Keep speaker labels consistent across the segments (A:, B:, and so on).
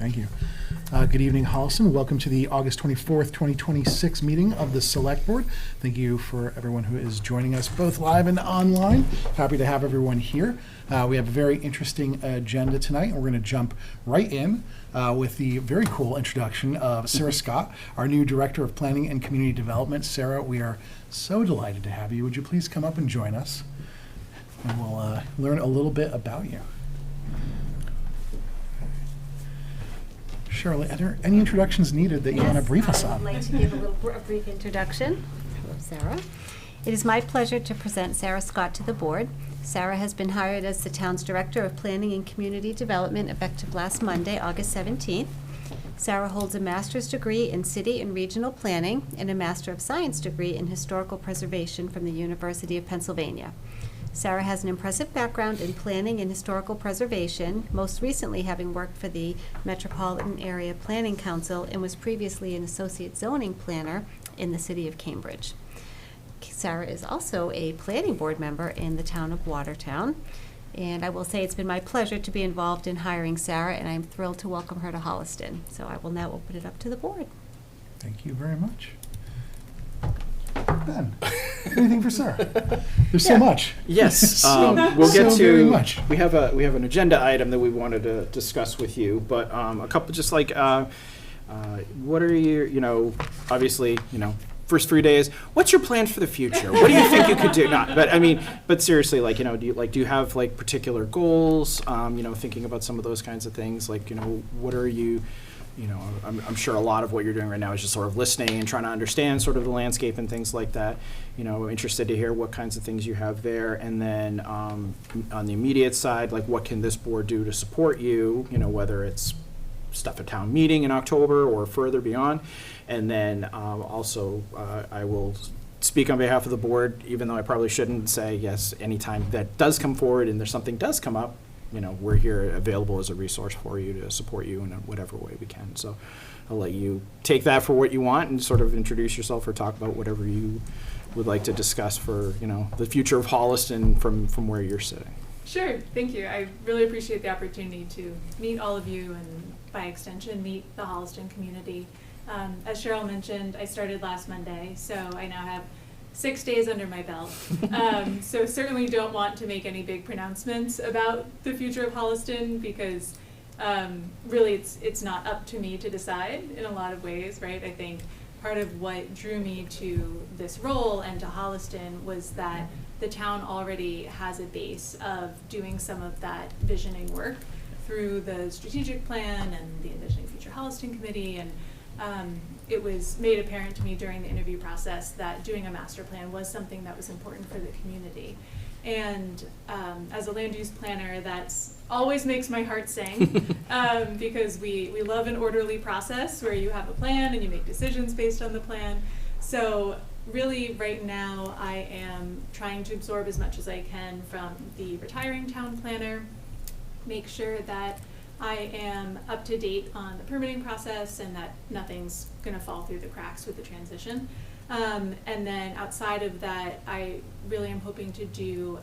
A: Thank you. Good evening, Holliston. Welcome to the August 24th, 2026 meeting of the Select Board. Thank you for everyone who is joining us both live and online. Happy to have everyone here. We have a very interesting agenda tonight, and we're going to jump right in with the very cool introduction of Sarah Scott, our new Director of Planning and Community Development. Sarah, we are so delighted to have you. Would you please come up and join us? And we'll learn a little bit about you. Shirley, are there any introductions needed that you want to brief us on?
B: I would like to give a brief introduction. Hello, Sarah. It is my pleasure to present Sarah Scott to the board. Sarah has been hired as the town's Director of Planning and Community Development effective last Monday, August 17th. Sarah holds a master's degree in city and regional planning and a Master of Science degree in historical preservation from the University of Pennsylvania. Sarah has an impressive background in planning and historical preservation, most recently having worked for the Metropolitan Area Planning Council and was previously an associate zoning planner in the city of Cambridge. Sarah is also a planning board member in the town of Watertown. And I will say it's been my pleasure to be involved in hiring Sarah, and I'm thrilled to welcome her to Holliston. So I will now open it up to the board.
A: Thank you very much. Ben, anything for Sarah? There's so much.
C: Yes, we'll get
A: so
C: to.
A: very much.
C: We have an agenda item that we wanted to discuss with you, but a couple just like what are your obviously first 3 days. What's your plans for the future? What do you think you could do? Not, but seriously, do you have particular goals? Thinking about some of those kinds of things. What are you? I'm sure a lot of what you're doing right now is just sort of listening and trying to understand sort of the landscape and things like that. Interested to hear what kinds of things you have there. And then on the immediate side, what can this board do to support you, whether it's stuff at town meeting in October or further beyond. And then also I will speak on behalf of the board, even though I probably shouldn't say yes, anytime that does come forward and there's something does come up, we're here available as a resource for you to support you in whatever way we can. So I'll let you take that for what you want and sort of introduce yourself or talk about whatever you would like to discuss for, the future of Holliston from where you're sitting.
D: Sure, thank you. I really appreciate the opportunity to meet all of you and by extension meet the Holliston community. As Cheryl mentioned, I started last Monday, so I now have 6 days under my belt. So certainly don't want to make any big pronouncements about the future of Holliston because really it's not up to me to decide in a lot of ways, right? I think part of what drew me to this role and to Holliston was that the town already has a base of doing some of that visioning work through the strategic plan and the Envisioning Future Holliston Committee, and it was made apparent to me during the interview process that doing a master plan was something that was important for the community. And as a land use planner, that's always makes my heart sing because we love an orderly process where you have a plan and you make decisions based on the plan. So really right now I am trying to absorb as much as I can from the retiring town planner, make sure that I am up to date on the permitting process and that nothing's going to fall through the cracks with the transition. And then outside of that, I really am hoping to do,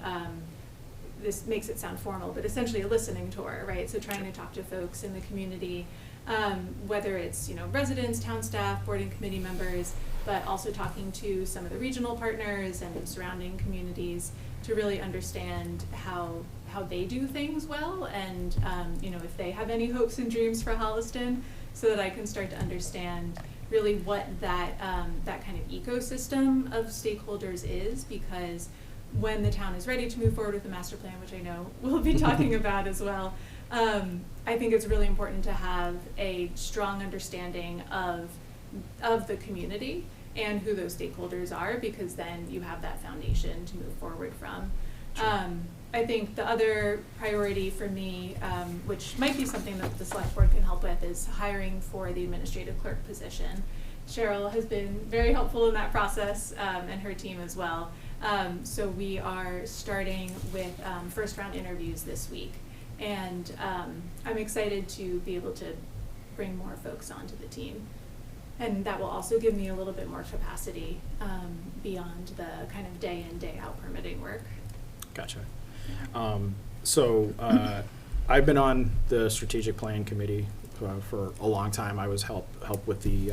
D: this makes it sound formal, but essentially a listening tour, right? So trying to talk to folks in the community, whether it's residents, town staff, board and committee members, but also talking to some of the regional partners and surrounding communities to really understand how they do things well, and if they have any hopes and dreams for Holliston, so that I can start to understand really what that kind of ecosystem of stakeholders is, because when the town is ready to move forward with the master plan, which I know we'll be talking about as well, I think it's really important to have a strong understanding of the community and who those stakeholders are, because then you have that foundation to move forward from. Sure. I think the other priority for me, which might be something that the select board can help with, is hiring for the administrative clerk position. Cheryl has been very helpful in that process, and her team as well. So we are starting with first round interviews this week. And I'm excited to be able to bring more folks onto the team. And that will also give me a little bit more capacity beyond the kind of day in, day out permitting work.
C: Gotcha. So I've been on the strategic plan committee for a long time. I was help with the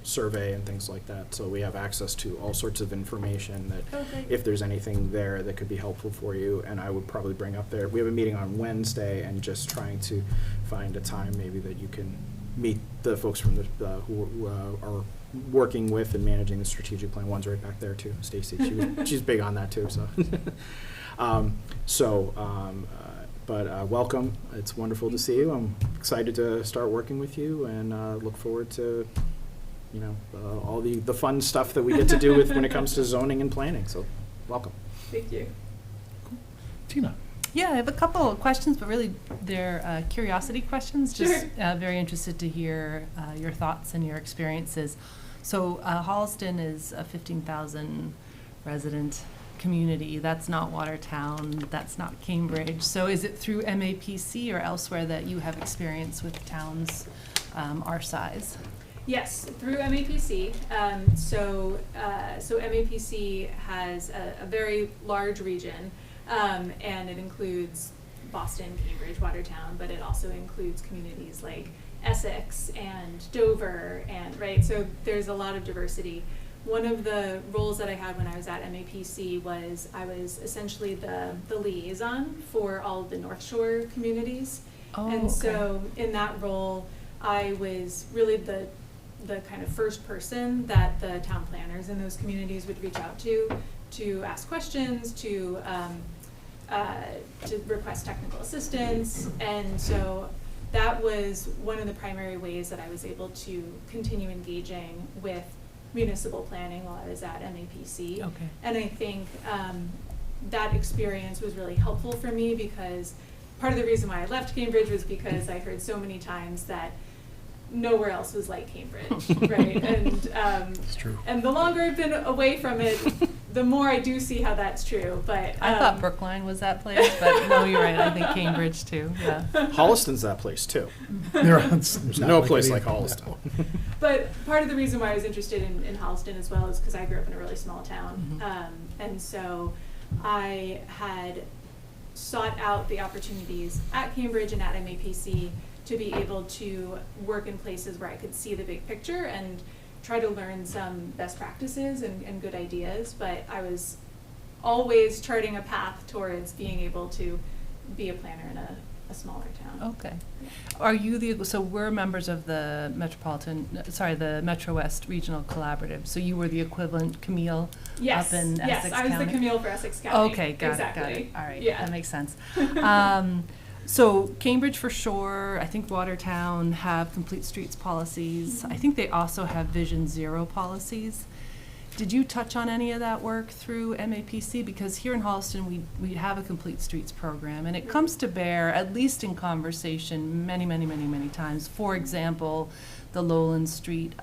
C: survey and things like that. So we have access to all sorts of information that if there's anything there that could be helpful for you, and I would probably bring up there. We have a meeting on Wednesday, and just trying to find a time maybe that you can meet the folks from the who are working with and managing the strategic plan. One's right back there too, Stacy. She's big on that too. So. But welcome. It's wonderful to see you. I'm excited to start working with you, and look forward to, all the fun stuff that we get to do with when it comes to zoning and planning. So, welcome.
D: Thank you.
A: Tina.
E: Yeah, I have a couple of questions, but really they're curiosity questions. Just
D: Sure.
E: very interested to hear your thoughts and your experiences. So Holliston is a 15,000 resident community. That's not Watertown. That's not Cambridge. So is it through MAPC or elsewhere that you have experience with towns our size?
D: Yes, through MAPC. So MAPC has a very large region, and it includes Boston, Cambridge, Watertown, but it also includes communities like Essex and Dover, and right. So there's a lot of diversity. One of the roles that I had when I was at MAPC was I was essentially the liaison for all of the North Shore communities.
E: Oh,
D: and
E: okay.
D: so in that role, I was really the kind of first person that the town planners in those communities would reach out to ask questions, to request technical assistance. And so that was one of the primary ways that I was able to continue engaging with municipal planning while I was at MAPC.
E: Okay.
D: And I think that experience was really helpful for me, because part of the reason why I left Cambridge was because I heard so many times that nowhere else was like Cambridge, right? And
A: It's true.
D: and the longer I've been away from it, the more I do see how that's true. But
E: I thought Brookline was that place, but no, you're right. I think Cambridge too. Yeah.
C: Holliston's that place too.
A: There's
C: No place like Holliston.
D: But part of the reason why I was interested in Holliston as well is because I grew up in a really small town. And so I had sought out the opportunities at Cambridge and at MAPC to be able to work in places where I could see the big picture and try to learn some best practices and good ideas. But I was always charting a path towards being able to be a planner in a smaller town.
E: Okay. Are you so we're members of the the Metro West Regional Collaborative. So you were the equivalent Camille
D: Yes,
E: up in
D: yes,
E: Essex
D: I was
E: County?
D: the Camille for Essex County.
E: Okay, got
D: exactly.
E: it. All right,
D: Yeah.
E: that makes sense. So Cambridge for sure, I think Watertown have complete streets policies. I think they also have Vision Zero policies. Did you touch on any of that work through MAPC? Because here in Holliston, we have a complete streets program, and it comes to bear, at least in conversation, many, many, many, many times. For example, the Lowland Street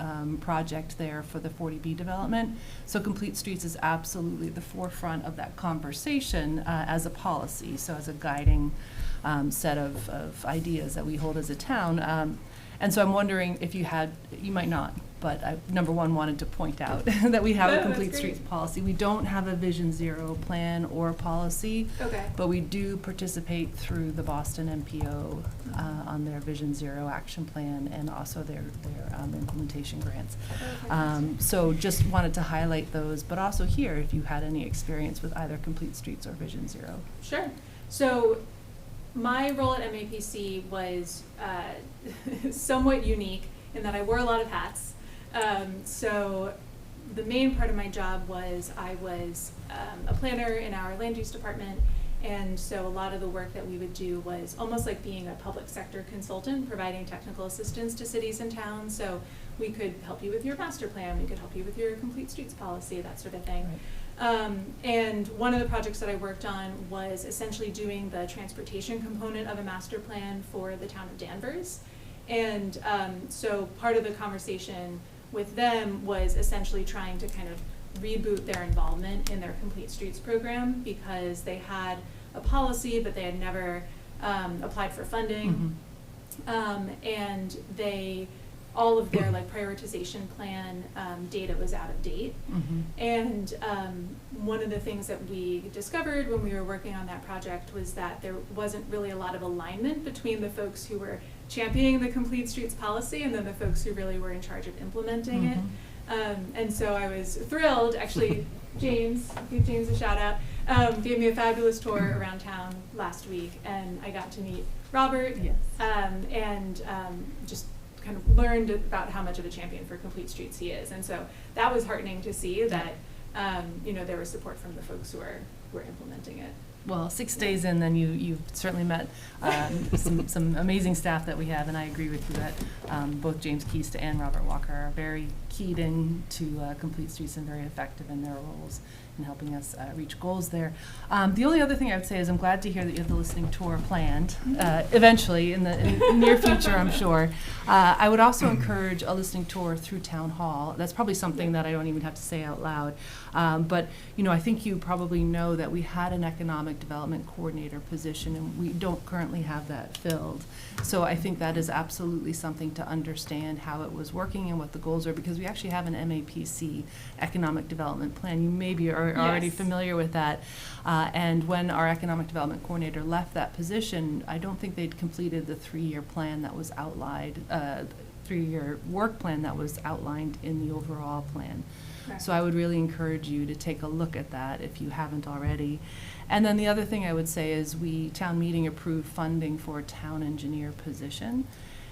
E: project there for the 40B development. So complete streets is absolutely the forefront of that conversation as a policy, so as a guiding set of ideas that we hold as a town. And so I'm wondering if you might not, but I, number one, wanted to point out that we have
D: No,
E: a
D: that's
E: complete
D: great.
E: streets policy. We don't have a Vision Zero plan or policy,
D: Okay.
E: but we do participate through the Boston MPO on their Vision Zero action plan and also their implementation grants. So just wanted to highlight those, but also here, if you had any experience with either complete streets or Vision Zero.
D: Sure. So my role at MAPC was somewhat unique in that I wore a lot of hats. So the main part of my job was I was a planner in our land use department, and so a lot of the work that we would do was almost like being a public sector consultant, providing technical assistance to cities and towns. So we could help you with your master plan, we could help you with your complete streets policy, that sort of thing.
E: Right.
D: And one of the projects that I worked on was essentially doing the transportation component of a master plan for the town of Danvers. And so part of the conversation with them was essentially trying to kind of reboot their involvement in their Complete Streets program, because they had a policy but they had never applied for funding. And they all of their like prioritization plan data was out of date. And one of the things that we discovered when we were working on that project was that there wasn't really a lot of alignment between the folks who were championing the Complete Streets policy and then the folks who really were in charge of implementing it. And so I was thrilled, actually, James, give James a shout out, gave me a fabulous tour around town last week, and I got to meet Robert, and just kind of learned about how much of a champion for Complete Streets he is. And so that was heartening to see that, you know, there was support from the folks who were implementing it.
E: Well, 6 days in, then you've certainly met some amazing staff that we have, and I agree with you that both James Keista and Robert Walker are very keyed in to Complete Streets and very effective in their roles in helping us reach goals there. The only other thing I would say is I'm glad to hear that you have the listening tour planned eventually in the near future, I'm sure. I would also encourage a listening tour through Town Hall. That's probably something that I don't even have to say out loud. But, you know, I think you probably know that we had an economic development coordinator position, and we don't currently have that filled. So I think that is absolutely something to understand how it was working and what the goals are, because we actually have an MAPC, Economic Development Plan. You maybe are already familiar with that. And when our economic development coordinator left that position, I don't think they'd completed the 3-year plan that was outlined, 3-year work plan that was outlined in the overall plan.
D: Okay.
E: So I would really encourage you to take a look at that if you haven't already. And then the other thing I would say is town meeting approved funding for a town engineer position,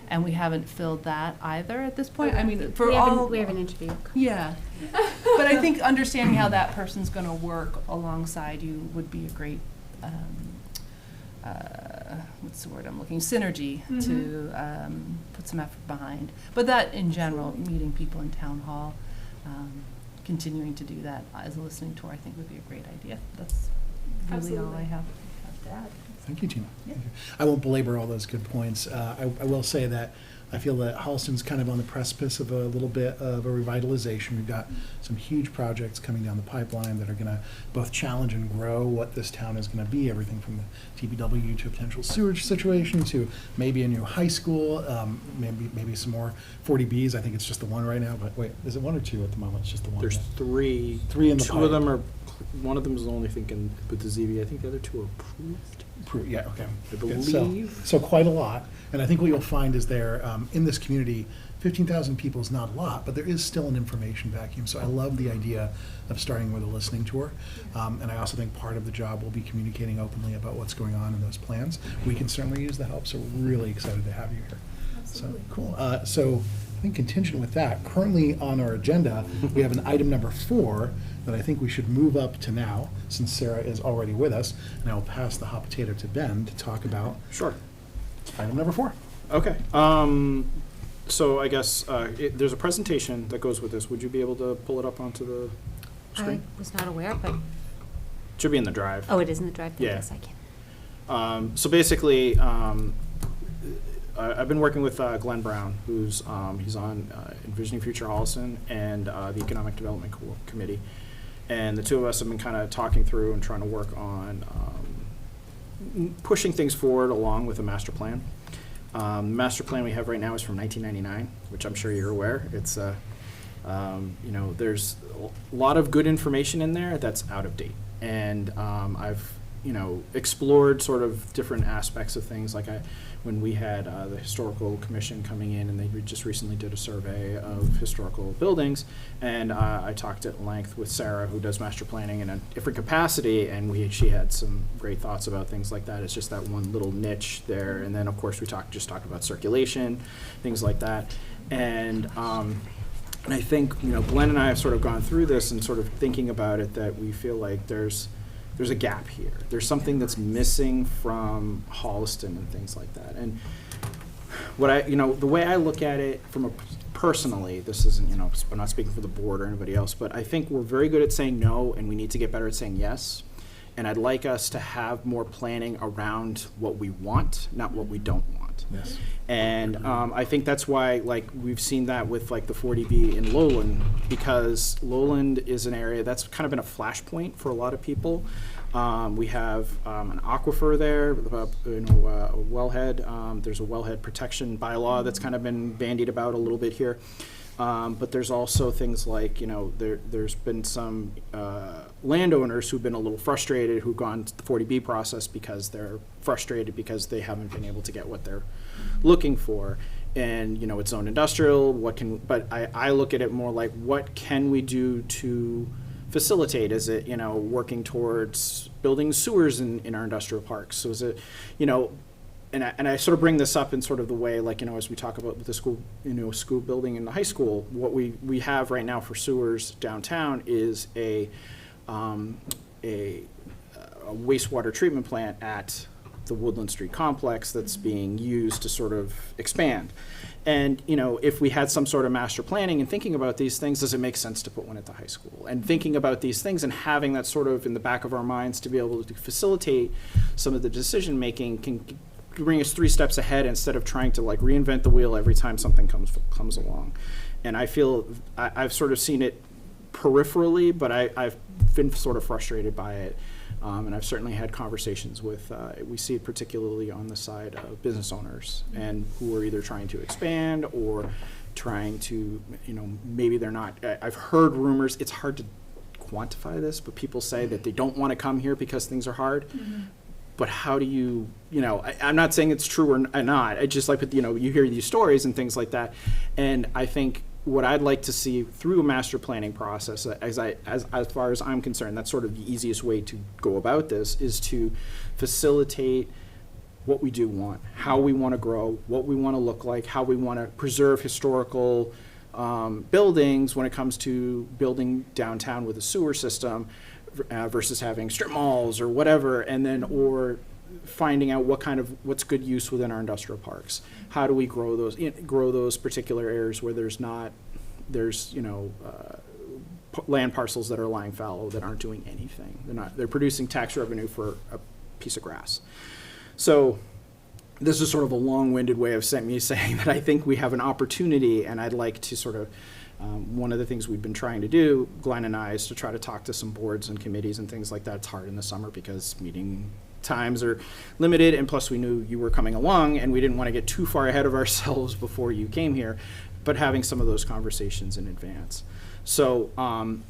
E: and we haven't filled that either at this point. I mean, for
B: we have an interview.
E: Yeah. But I think understanding how that person's going to work alongside you would be a great, what's the word I'm looking, synergy to put some effort behind. But that in general, meeting people in town hall, continuing to do that as a listening tour, I think would be a great idea. That's really all I have to add.
A: Thank you, Tina.
E: Yeah.
A: Thank you. I won't belabor all those good points. I will say that I feel that Holliston's kind of on the precipice of a little bit of a revitalization. We've got some huge projects coming down the pipeline that are going to both challenge and grow what this town is going to be, everything from the TPW to a potential sewage situation to maybe a new high school, maybe some more 40Bs. I think it's just the one right now, but wait, is it one or two at the moment? It's just the one.
C: There's
A: yeah.
C: three.
A: Three in the
C: Two of them
A: pipe.
C: are, one of them is only thinking with the ZB. I think the other two are approved.
A: Yeah, okay.
C: I
A: Good.
C: believe.
A: So quite a lot. And I think what you'll find is there, in this community, 15,000 people is not a lot, but there is still an information vacuum. So I love the idea of starting with a listening tour. And I also think part of the job will be communicating openly about what's going on in those plans. We can certainly use the help, so we're really excited to have you here.
D: Absolutely.
A: So, cool. So I think contingent with that, currently on our agenda, we have an item number 4 that I think we should move up to now, since Sarah is already with us. And I will pass the hot potato to Ben to talk about
C: Sure.
A: item number 4.
C: Okay. So I guess there's a presentation that goes with this. Would you be able to pull it up onto the
B: I
C: screen?
B: was not aware, but,
C: Should be in the drive.
B: oh, it is in the drive.
C: Yeah.
B: Yes, I can.
C: So basically, I've been working with Glenn Brown, who's he's on Envisioning Future Holliston and the Economic Development Committee, and the two of us have been kind of talking through and trying to work on pushing things forward along with a master plan. The master plan we have right now is from 1999, which I'm sure you're aware. It's you know, there's a lot of good information in there that's out of date, and I've explored sort of different aspects of things. Like when we had the historical commission coming in, and they just recently did a survey of historical buildings, and I talked at length with Sarah, who does master planning in a different capacity, and she had some great thoughts about things like that. It's just that one little niche there, and then of course we talked about circulation, things like that, and I think Glenn and I have sort of gone through this and sort of thinking about it, that we feel like there's a gap here. There's something that's missing from Holliston and things like that. And what the way I look at it personally, this isn't, I'm not speaking for the board or anybody else, but I think we're very good at saying no, and we need to get better at saying yes. And I'd like us to have more planning around what we want, not what we don't want.
A: Yes.
C: And I think that's why, we've seen that with the 40B in Lowland, because Lowland is an area that's kind of been a flashpoint for a lot of people. We have an aquifer there, a wellhead. There's a wellhead protection bylaw that's kind of been bandied about a little bit here. But there's also things like, there's been some landowners who've been a little frustrated, who've gone to the 40B process because they're frustrated because they haven't been able to get what they're looking for. And, it's zoned industrial, but I look at it more like, what can we do to facilitate? Is it, working towards building sewers in our industrial parks? So is it, and I sort of bring this up in sort of the way, like, as we talk about the school, school building in the high school, what we have right now for sewers downtown is a wastewater treatment plant at the Woodland Street complex that's being used to sort of expand. And, if we had some sort of master planning and thinking about these things, does it make sense to put one at the high school? And thinking about these things and having that sort of in the back of our minds to be able to facilitate some of the decision making can bring us 3 steps ahead instead of trying to like reinvent the wheel every time something comes along. And I feel I've sort of seen it peripherally, but I've been sort of frustrated by it. And I've certainly had conversations with, we see it particularly on the side of business owners and who are either trying to expand or trying to, maybe they're not. I've heard rumors, it's hard to quantify this, but people say that they don't want to come here because things are hard. Mm-hmm. But how do you, I'm not saying it's true or not. I just like, you hear these stories and things like that. And I think what I'd like to see through a master planning process, as far as I'm concerned, that's sort of the easiest way to go about this, is to facilitate what we do want, how we want to grow, what we want to look like, how we want to preserve historical buildings when it comes to building downtown with a sewer system versus having strip malls or whatever, and then or finding out what's good use within our industrial parks. How do we grow those particular areas where there's land parcels that are lying fallow that aren't doing anything. They're producing tax revenue for a piece of grass. So this is sort of a long-winded way of saying that I think we have an opportunity, and I'd like to sort of one of the things we've been trying to do, Glenn and I, is to try to talk to some boards and committees and things like that. It's hard in the summer because meeting times are limited, and plus we knew you were coming along and we didn't want to get too far ahead of ourselves before you came here, but having some of those conversations in advance. So I'm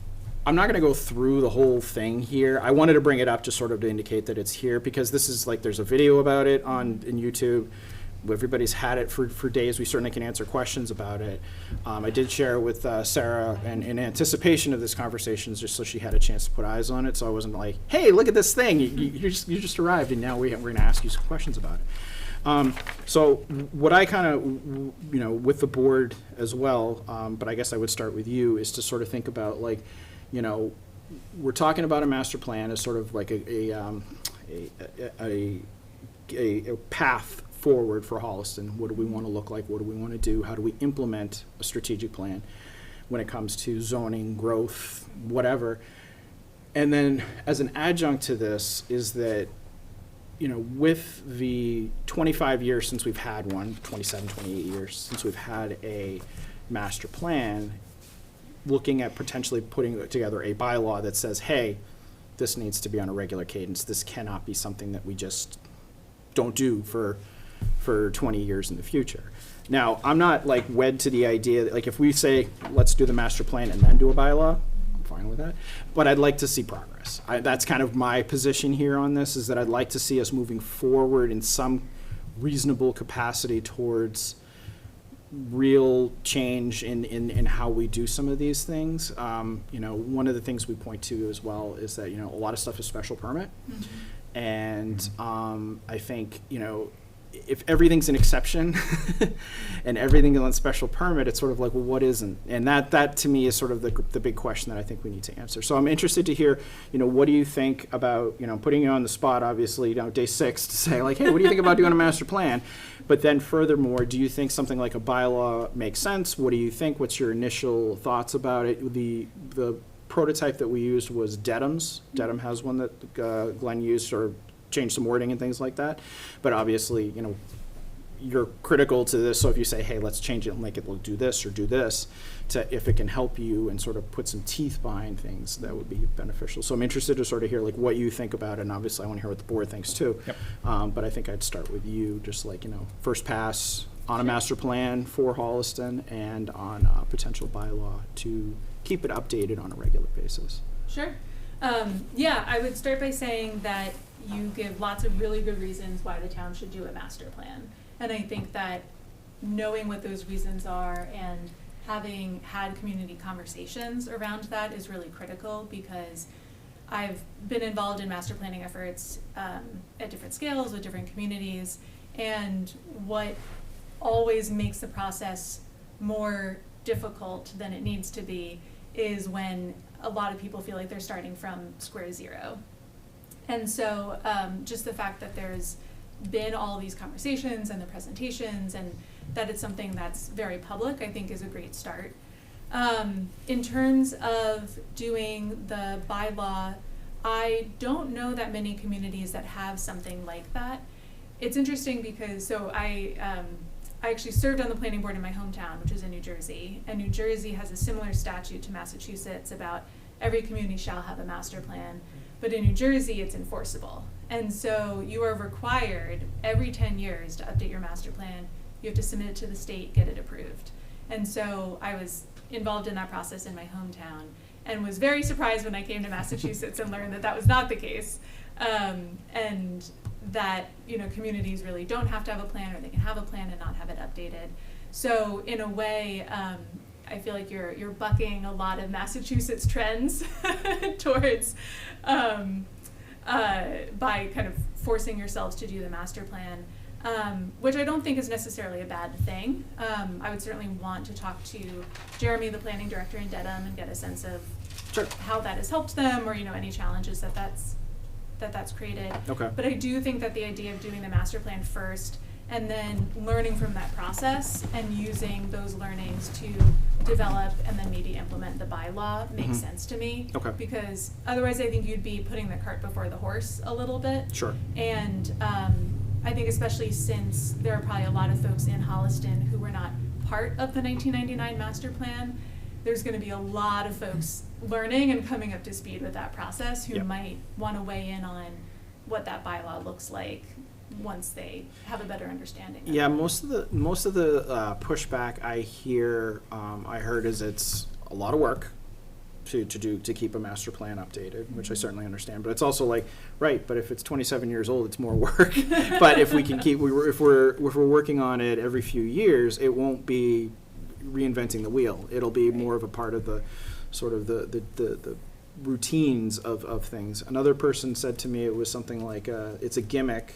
C: not going to go through the whole thing here. I wanted to bring it up just sort of to indicate that it's here, because this is like, there's a video about it in YouTube. Everybody's had it for days. We certainly can answer questions about it. I did share it with Sarah in anticipation of this conversation, just so she had a chance to put eyes on it. So I wasn't like, hey, look at this thing. You just arrived, and now we're going to ask you some questions about it. So what I kind of, with the board as well, but I guess I would start with you, is to sort of think about, like, we're talking about a master plan as sort of like a path forward for Holliston. What do we want to look like? What do we want to do? How do we implement a strategic plan when it comes to zoning, growth, whatever? And then as an adjunct to this is that, with the 25 years since we've had one, 27, 28 years since we've had a master plan, looking at potentially putting together a bylaw that says, hey, this needs to be on a regular cadence. This cannot be something that we just don't do for 20 years in the future. Now, I'm not like wed to the idea that, like, if we say, let's do the master plan and then do a bylaw, I'm fine with that. But I'd like to see progress. That's kind of my position here on this, is that I'd like to see us moving forward in some reasonable capacity towards real change in how we do some of these things. One of the things we point to as well is that, a lot of stuff is special permit. Mm-hmm. And I think, if everything's an exception and everything is on special permit, it's sort of like, well, what isn't? And that to me is sort of the big question that I think we need to answer. So I'm interested to hear, what do you think about, putting you on the spot, obviously, day 6 to say, like, hey, what do you think about doing a master plan? But then furthermore, do you think something like a bylaw makes sense? What do you think? What's your initial thoughts about it? The prototype that we used was Dedham's. Dedham has one that Glenn used, or changed some wording and things like that. But obviously, you're critical to this, so if you say, hey, let's change it and make it do this or do this, to if it can help you and sort of put some teeth behind things, that would be beneficial. So I'm interested to sort of hear like what you think about it, and obviously I want to hear what the board thinks too.
A: Yep.
C: But I think I'd start with you, just like, first pass on a master plan for Holliston and on a potential bylaw to keep it updated on a regular basis.
D: Sure. Yeah, I would start by saying that you give lots of really good reasons why the town should do a master plan. And I think that knowing what those reasons are and having had community conversations around that is really critical, because I've been involved in master planning efforts at different scales with different communities, and what always makes the process more difficult than it needs to be is when a lot of people feel like they're starting from square zero. And so just the fact that there's been all these conversations and the presentations, and that it's something that's very public, I think is a great start. In terms of doing the bylaw, I don't know that many communities that have something like that. It's interesting because, I actually served on the planning board in my hometown, which is in New Jersey, and New Jersey has a similar statute to Massachusetts about every community shall have a master plan, but in New Jersey it's enforceable. And so you are required every 10 years to update your master plan. You have to submit it to the state, get it approved. And so I was involved in that process in my hometown and was very surprised when I came to Massachusetts and learned that that was not the case. And that, communities really don't have to have a plan, or they can have a plan and not have it updated. So in a way, I feel like you're bucking a lot of Massachusetts trends towards by kind of forcing yourselves to do the master plan, which I don't think is necessarily a bad thing. I would certainly want to talk to Jeremy, the planning director in Dedham, and get a sense of how that has helped them, or any challenges that's created.
C: Okay.
D: But I do think that the idea of doing the master plan first and then learning from that process and using those learnings to develop and then maybe implement the bylaw makes sense to me.
C: Okay.
D: Because otherwise I think you'd be putting the cart before the horse a little bit.
C: Sure.
D: And I think especially since there are probably a lot of folks in Holliston who were not part of the 1999 master plan, there's going to be a lot of folks learning and coming up to speed with that process who
C: Yep.
D: might want to weigh in on what that bylaw looks like once they have a better understanding.
C: Yeah, most of the pushback I heard is it's a lot of work to keep a master plan updated, which I certainly understand. But it's also like, right, but if it's 27 years old, it's more work. But if we can if we're working on it every few years, it won't be reinventing the wheel. It'll be more of a part of the sort of the routines of things. Another person said to me it was something like it's a gimmick,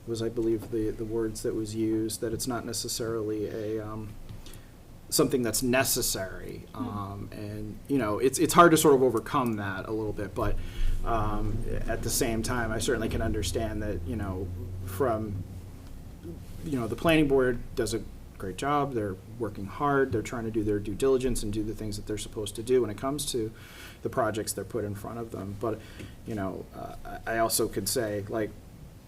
C: was I believe the words that was used, that it's not necessarily a something that's necessary, and it's hard to sort of overcome that a little bit, but at the same time I certainly can understand that from the planning board does a great job. They're working hard. They're trying to do their due diligence and do the things that they're supposed to do when it comes to the projects they're put in front of them. But I also could say, like,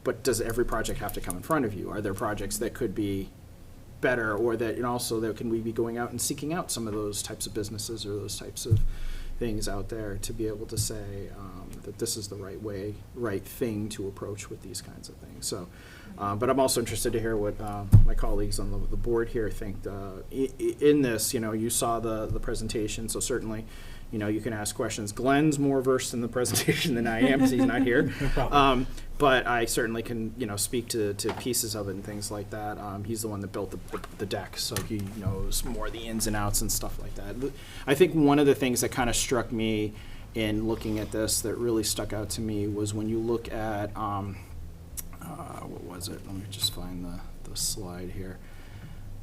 C: but does every project have to come in front of you? Are there projects that could be better, or that also that can we be going out and seeking out some of those types of businesses or those types of things out there to be able to say that this is the right thing to approach with these kinds of things. So, but I'm also interested to hear what my colleagues on the board here think. In this, you saw the presentation, so certainly, you can ask questions. Glenn's more versed in the presentation than I am, because he's not here.
A: No problem.
C: But I certainly can, speak to pieces of it and things like that. He's the one that built the deck, so he knows more of the ins and outs and stuff like that. I think one of the things that kind of struck me in looking at this that really stuck out to me was when you look at, what was it? Let me just find the slide here.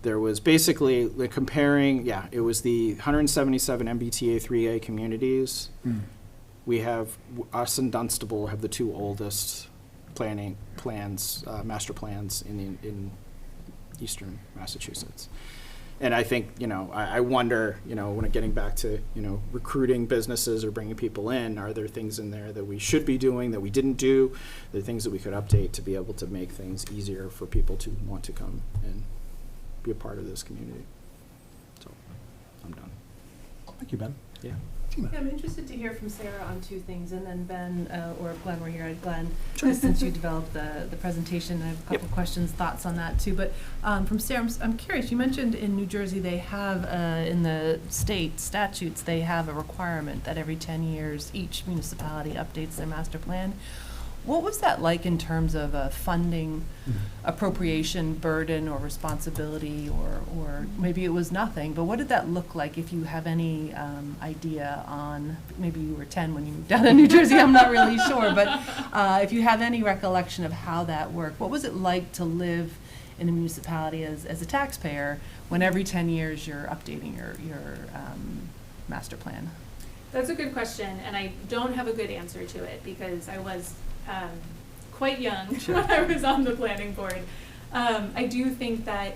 C: There was basically comparing, it was the 177 MBTA 3A communities. We have, us and Dunstable have the two oldest master plans in eastern Massachusetts. and I think, I wonder, when getting back to, recruiting businesses or bringing people in, are there things in there that we should be doing that we didn't do? Are there things that we could update to be able to make things easier for people to want to come and be a part of this community? So, I'm done.
A: Thank you, Ben.
C: Yeah.
A: Tina.
E: Yeah, I'm interested to hear from Sarah on two things, and then Ben, or if Glenn were here, Glenn, since you developed the presentation, I have a couple questions, thoughts on that too. But from Sarah, I'm curious, you mentioned in New Jersey they have, in the state statutes, they have a requirement that every 10 years each municipality updates their master plan. What was that like in terms of a funding appropriation burden or responsibility, or maybe it was nothing, but what did that look like, if you have any idea on, maybe you were 10 when you moved down to New Jersey, I'm not really sure, but if you have any recollection of how that worked, what was it like to live in a municipality as a taxpayer when every 10 years you're updating your master plan?
D: That's a good question, and I don't have a good answer to it because I was quite young when I was on the planning board. I do think that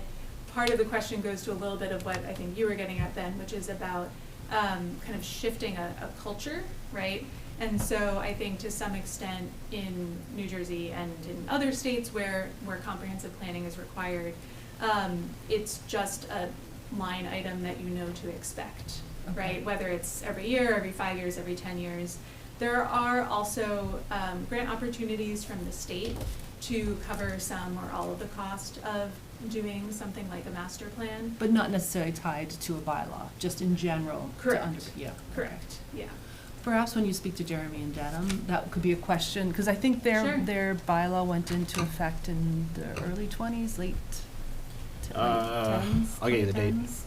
D: part of the question goes to a little bit of what I think you were getting at, Ben, which is about kind of shifting a culture, right? And so I think to some extent in New Jersey and in other states where comprehensive planning is required, it's just a line item that you know to expect, right? Whether it's every year, every 5 years, every 10 years. There are also grant opportunities from the state to cover some or all of the cost of doing something like a master plan.
E: But not necessarily tied to a bylaw, just in general.
D: Correct.
E: Yeah.
D: Correct, yeah.
E: Perhaps when you speak to Jeremy and Dedham, that could be a question, because I think
D: Sure.
E: their bylaw went into effect in the early 20s, late 10s.
C: I'll get you the date.
E: 10s.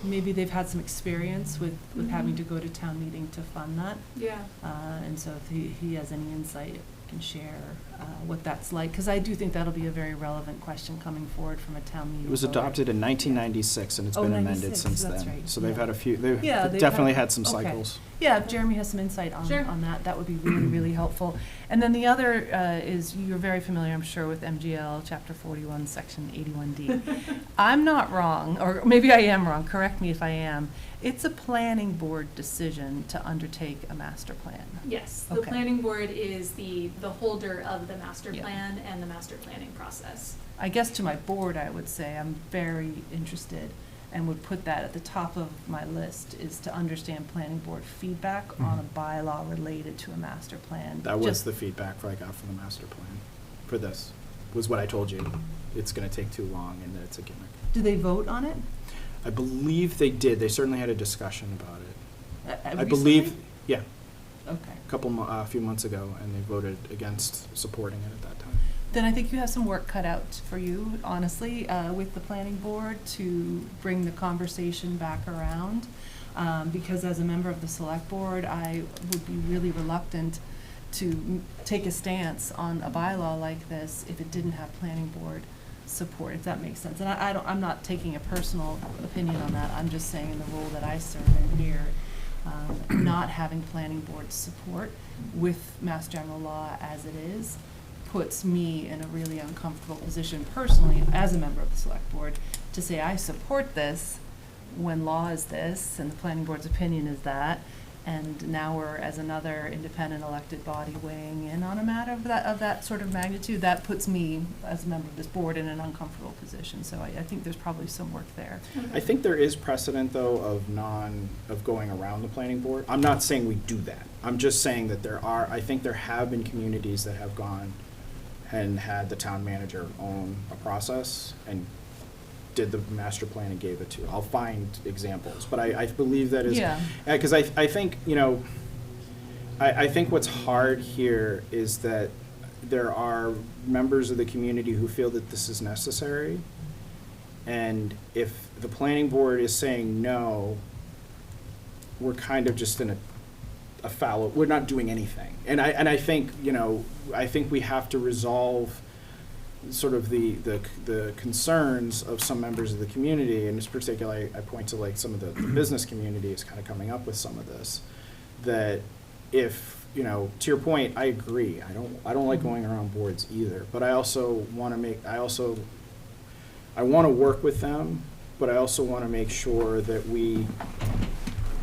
E: Maybe they've had some experience with having to go to town meeting to fund that.
D: Yeah.
E: And so if he has any insight, can share what that's like, because I do think that'll be a very relevant question coming forward from a town meeting.
C: It was
E: voter.
C: adopted in 1996, and it's been amended
E: 96,
C: since
E: that's
C: then.
E: right,
C: So they've
E: yeah.
C: had a few, they've
E: Yeah, they've
C: definitely
E: had-
C: had some
E: okay.
C: cycles.
E: Yeah, if Jeremy has some insight on,
D: Sure.
E: on that, that would be really, really helpful. And then the other is, you're very familiar, I'm sure, with MGL Chapter 41, Section 81D. I'm not wrong, or maybe I am wrong, correct me if I am. It's a planning board decision to undertake a master plan.
D: Yes, the
E: Okay.
D: planning board is the holder of the master
E: Yeah.
D: plan and the master planning process.
E: I guess to my board, I would say I'm very interested and would put that at the top of my list, is to understand planning board feedback on a bylaw related to a master plan.
C: That was
E: Just-
C: the feedback I got from the master plan for this, was what I told you. It's gonna take too long and that it's a gimmick.
E: Do they vote on it?
C: I believe they did. They certainly had a discussion about it. I
E: Recently?
C: believe, yeah,
E: Okay.
C: a few months ago, and they voted against supporting it at that time.
E: Then I think you have some work cut out for you, honestly, with the planning board to bring the conversation back around. Because as a member of the select board, I would be really reluctant to take a stance on a bylaw like this if it didn't have planning board support, if that makes sense. And I'm not taking a personal opinion on that, I'm just saying in the role that I serve in here, not having planning board support with Mass General Law as it is puts me in a really uncomfortable position personally as a member of the select board to say I support this when law is this and the planning board's opinion is that, and now we're, as another independent elected body, weighing in on a matter of that sort of magnitude. That puts me as a member of this board in an uncomfortable position, so I think there's probably some work there.
C: I think there is precedent, though, of going around the planning board. I'm not saying we do that. I'm just saying that I think there have been communities that have gone and had the town manager own a process and did the master plan and gave it to. I'll find examples, but I believe that is,
E: Yeah.
C: because I think, I think what's hard here is that there are members of the community who feel that this is necessary. And if the planning board is saying no, we're kind of just in a fallow, we're not doing anything. And I think, I think we have to resolve sort of the concerns of some members of the community, and in particular, I point to like some of the business community is kind of coming up with some of this, that if, to your point, I agree, I don't like going around boards either, but I also want to I want to work with them, but I also want to make sure that we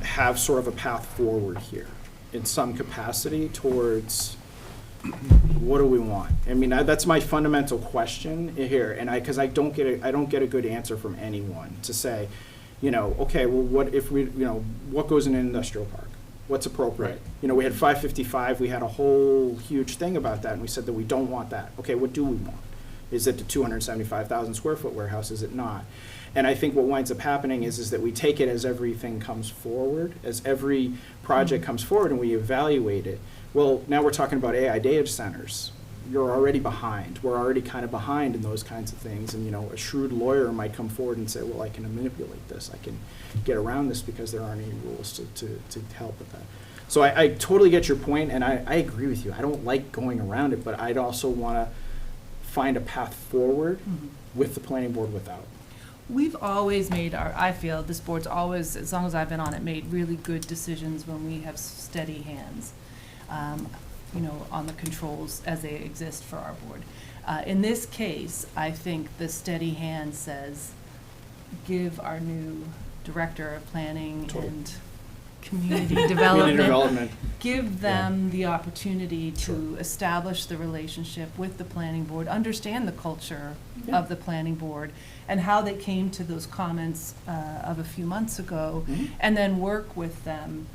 C: have sort of a path forward here in some capacity towards what do we want? I mean, that's my fundamental question here, and because I don't get a good answer from anyone to say, okay, well, what if we, what goes in an industrial park? What's appropriate?
A: Right.
C: We had 555, we had a whole huge thing about that, and we said that we don't want that. Okay, what do we want? Is it the 275,000 square foot warehouse? Is it not? And I think what winds up happening is that we take it as everything comes forward, as every project comes forward, and we evaluate it. Well, now we're talking about AI data centers. You're already behind. We're already kind of behind in those kinds of things. And, a shrewd lawyer might come forward and say, well, I can manipulate this. I can get around this because there aren't any rules to help with that. So I totally get your point, and I agree with you. I don't like going around it, but I'd also want to find a path forward with the planning board without.
E: We've always made I feel this board's always, as long as I've been on it, made really good decisions when we have steady hands, on the controls as they exist for our board. In this case, I think the steady hand says, give our new director of planning and community development, give them the opportunity to establish the relationship with the planning board, understand the culture of the planning board, and how they came to those comments of a few months ago, and then work with them,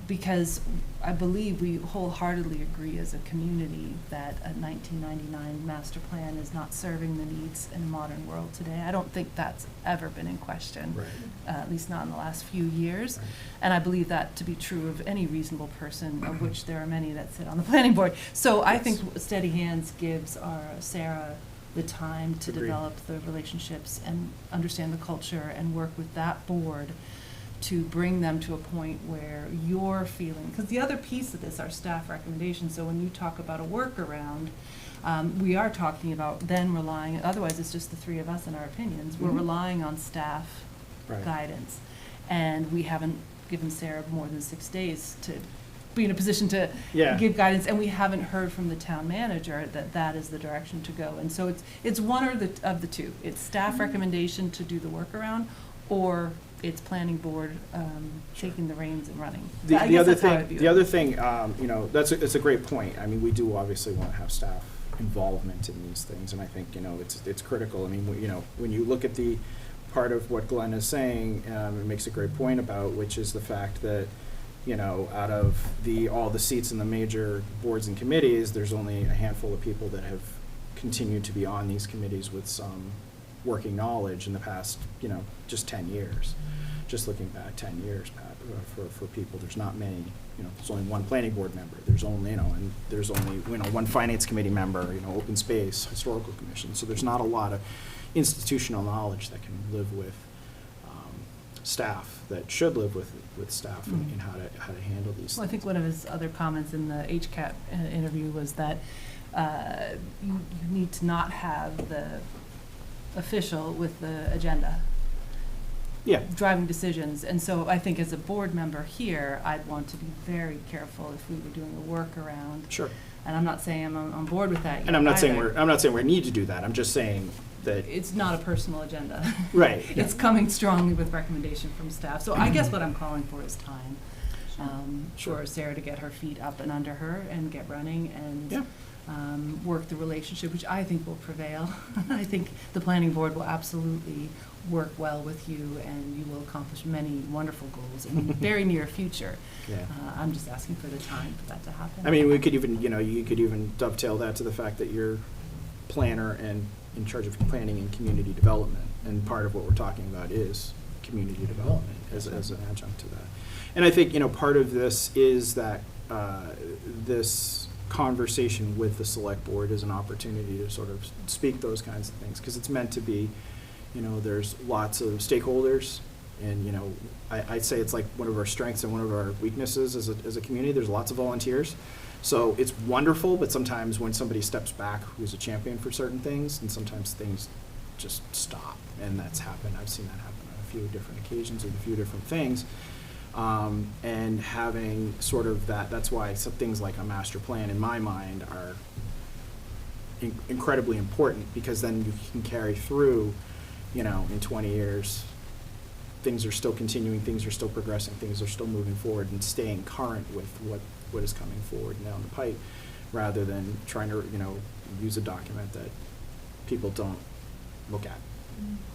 E: because I believe we wholeheartedly agree as a community that a 1999 master plan is not serving the needs in a modern world today. I don't think that's ever been in question, at least not in the last few years.
C: Right.
E: And I believe that to be true of any reasonable person, of which there are many that sit on the planning board. So I think steady hands gives our Sarah the time to
C: Agreed.
E: develop the relationships and understand the culture and work with that board to bring them to a point where you're feeling, because the other piece of this are staff recommendations. So when you talk about a workaround, we are talking about then relying, otherwise it's just the three of us and our opinions. We're relying on staff guidance. And we haven't given Sarah more than 6 days to be in a position to give guidance, and we haven't heard from the town manager that that is the direction to go. And so it's one of the two. It's staff recommendation to do the workaround, or it's planning board taking the reins and running.
C: The other thing, it's a great point. I mean, we do obviously want to have staff involvement in these things, and I think it's critical. I mean, when you look at the part of what Glenn is saying, it makes a great point about, which is the fact that out of all the seats in the major boards and committees, there's only a handful of people that have continued to be on these committees with some working knowledge in the past, just 10 years. Just looking back 10 years, Pat, for people, there's not many, there's only one planning board member. There's only, and there's only, one finance committee member, open space, historical commission. So there's not a lot of institutional knowledge that can live with staff, that should live with staff in how to handle these things.
E: Well, I think one of his other comments in the HCAP interview was that you need to not have the official with the agenda driving decisions. And so I think as a board member here, I'd want to be very careful if we were doing a workaround.
C: Sure.
E: And I'm not saying I'm on board with that yet.
C: And I'm not saying we need to do that. I'm just saying that
E: it's not a personal agenda.
C: Right.
E: It's coming strongly with recommendation from staff. So I guess what I'm calling for is time for Sarah to get her feet up and under her and get running and work the relationship, which I think will prevail. I think the planning board will absolutely work well with you, and you will accomplish many wonderful goals in the very near future. I'm just asking for the time for that to happen.
C: I mean, we could even, you could even dovetail that to the fact that you're planner and in charge of planning and community development, and part of what we're talking about is community development as an adjunct to that. And I think, part of this is that this conversation with the select board is an opportunity to sort of speak those kinds of things, because it's meant to be, there's lots of stakeholders, and I'd say it's like one of our strengths and one of our weaknesses as a community. There's lots of volunteers, so it's wonderful, but sometimes when somebody steps back who's a champion for certain things, and sometimes things just stop, and that's happened. I've seen that happen on a few different occasions with a few different things. And having sort of that's why some things like a master plan in my mind are incredibly important, because then you can carry through in 20 years, things are still continuing, things are still progressing, things are still moving forward, and staying current with what is coming forward down the pipe, rather than trying to, use a document that people don't look at,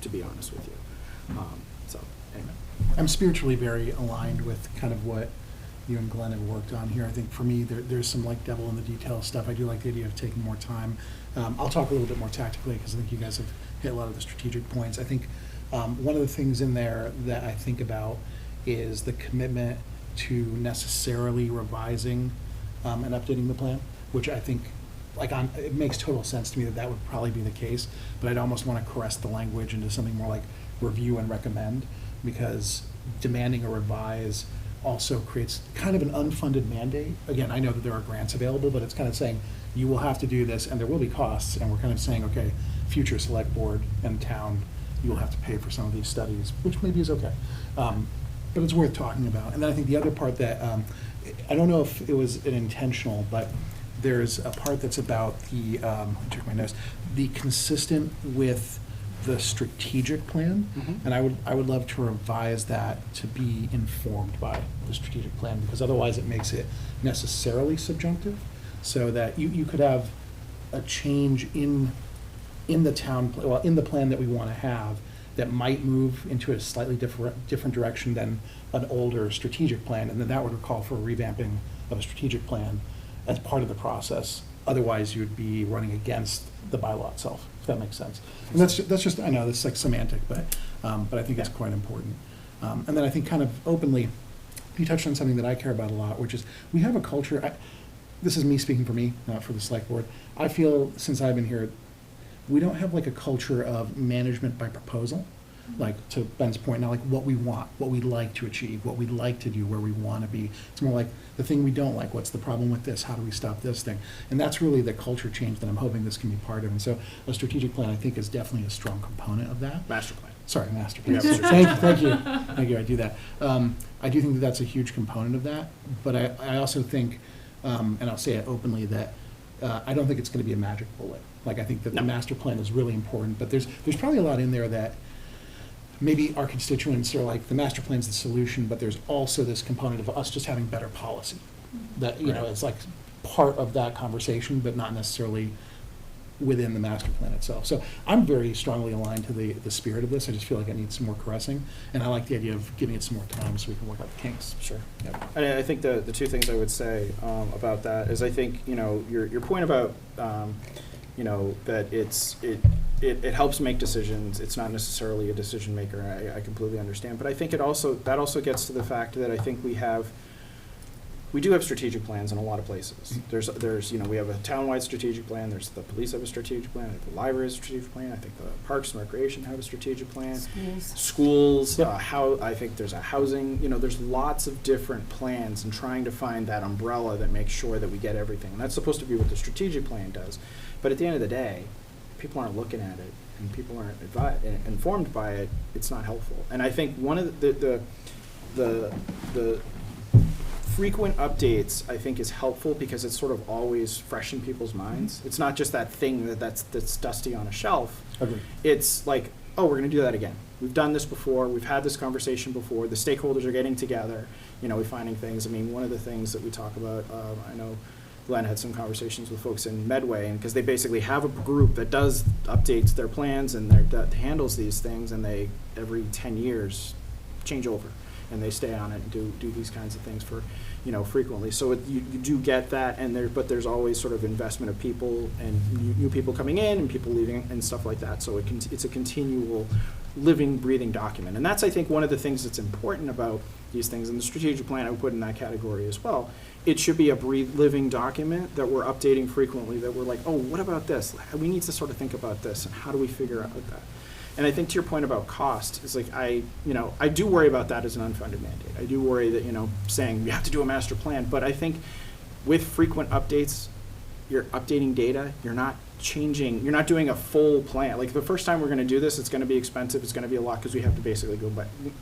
C: to be honest with you. So, anyway.
A: I'm spiritually very aligned with kind of what you and Glenn have worked on here. I think for me, there's some like devil in the detail stuff. I do like the idea of taking more time. I'll talk a little bit more tactically because I think you guys have hit a lot of the strategic points. I think one of the things in there that I think about is the commitment to necessarily revising and updating the plan, which I think it makes total sense to me that would probably be the case, but I'd almost want to caress the language into something more like review and recommend, because demanding a revise also creates kind of an unfunded mandate. Again, I know that there are grants available, but it's kind of saying you will have to do this and there will be costs, and we're kind of saying, okay, future select board and town, you will have to pay for some of these studies, which maybe is okay. But it's worth talking about. And then I think the other part that, I don't know if it was an intentional, but there's a part that's about the, check my notes, the consistent with the strategic plan, and I would love to revise that to be informed by the strategic plan, because otherwise it makes it necessarily subjunctive, so that you could have a change in the town, in the plan that we want to have, that might move into a slightly different direction than an older strategic plan, and then that would call for a revamping of a strategic plan as part of the process. Otherwise, you'd be running against the bylaw itself, if that makes sense. And that's just, I know, that's like semantic, but I think it's quite important. And then I think kind of openly, you touched on something that I care about a lot, which is we have a culture, this is me speaking for me, not for the select board. I feel since I've been here, we don't have like a culture of management by proposal. Like to Ben's point now, like what we want, what we'd like to achieve, what we'd like to do, where we want to be. It's more like the thing we don't like. What's the problem with this? How do we stop this thing? And that's really the culture change that I'm hoping this can be part of. And so a strategic plan, I think, is definitely a strong component of that.
C: Master plan.
A: Sorry, master plan.
C: Yeah,
A: Thank you. I do that. I do think that that's a huge component of that. But I also think, and I'll say it openly, that I don't think it's going to be a magic bullet. Like I think that the master plan is really important. But there's probably a lot in there that maybe our constituents are like, the master plan's the solution, but there's also this component of us just having better policy. That, it's like part of that conversation, but not necessarily within the master plan itself. So I'm very strongly aligned to the spirit of this. I just feel like it needs some more caressing, and I like the idea of giving it some more time so we can work out the kinks.
C: Sure. Yeah. And I think the two things I would say about that is, I think, your point about, that it helps make decisions. It's not necessarily a decision maker. I completely understand. But I think that also gets to the fact that I think we do have strategic plans in a lot of places. There's we have a townwide strategic plan. There's the police have a strategic plan. The library has a strategic plan. I think the Parks and Recreation have a strategic plan. Schools.
A: Yep.
C: I think there's a housing. There's lots of different plans, and trying to find that umbrella that makes sure that we get everything. And that's supposed to be what the strategic plan does. But at the end of the day, people aren't looking at it, and people aren't informed by it. It's not helpful. And I think one of the frequent updates, I think, is helpful, because it's sort of always fresh in people's minds. It's not just that thing that's dusty on a shelf.
A: Agreed.
C: It's like, oh, we're going to do that again. We've done this before. We've had this conversation before. The stakeholders are getting together. We're finding things. I mean, one of the things that we talk about, I know Glenn had some conversations with folks in Medway, and because they basically have a group that does updates their plans and that handles these things, and they every 10 years change over, and they stay on it and do these kinds of things for frequently. So you do get that, but there's always sort of investment of people and new people coming in and people leaving and stuff like that. So it's a continual living, breathing document, and that's, I think, one of the things that's important about these things. And the strategic plan I would put in that category as well. It should be a living document that we're updating frequently, that we're like, oh, what about this? We need to sort of think about this, and how do we figure out that? And I think to your point about cost, is like, I do worry about that as an unfunded mandate. I do worry that, saying you have to do a master plan, but I think with frequent updates, you're updating data, you're not doing a full plan. Like the first time we're going to do this, it's going to be expensive, it's going to be a lot, because we have to basically go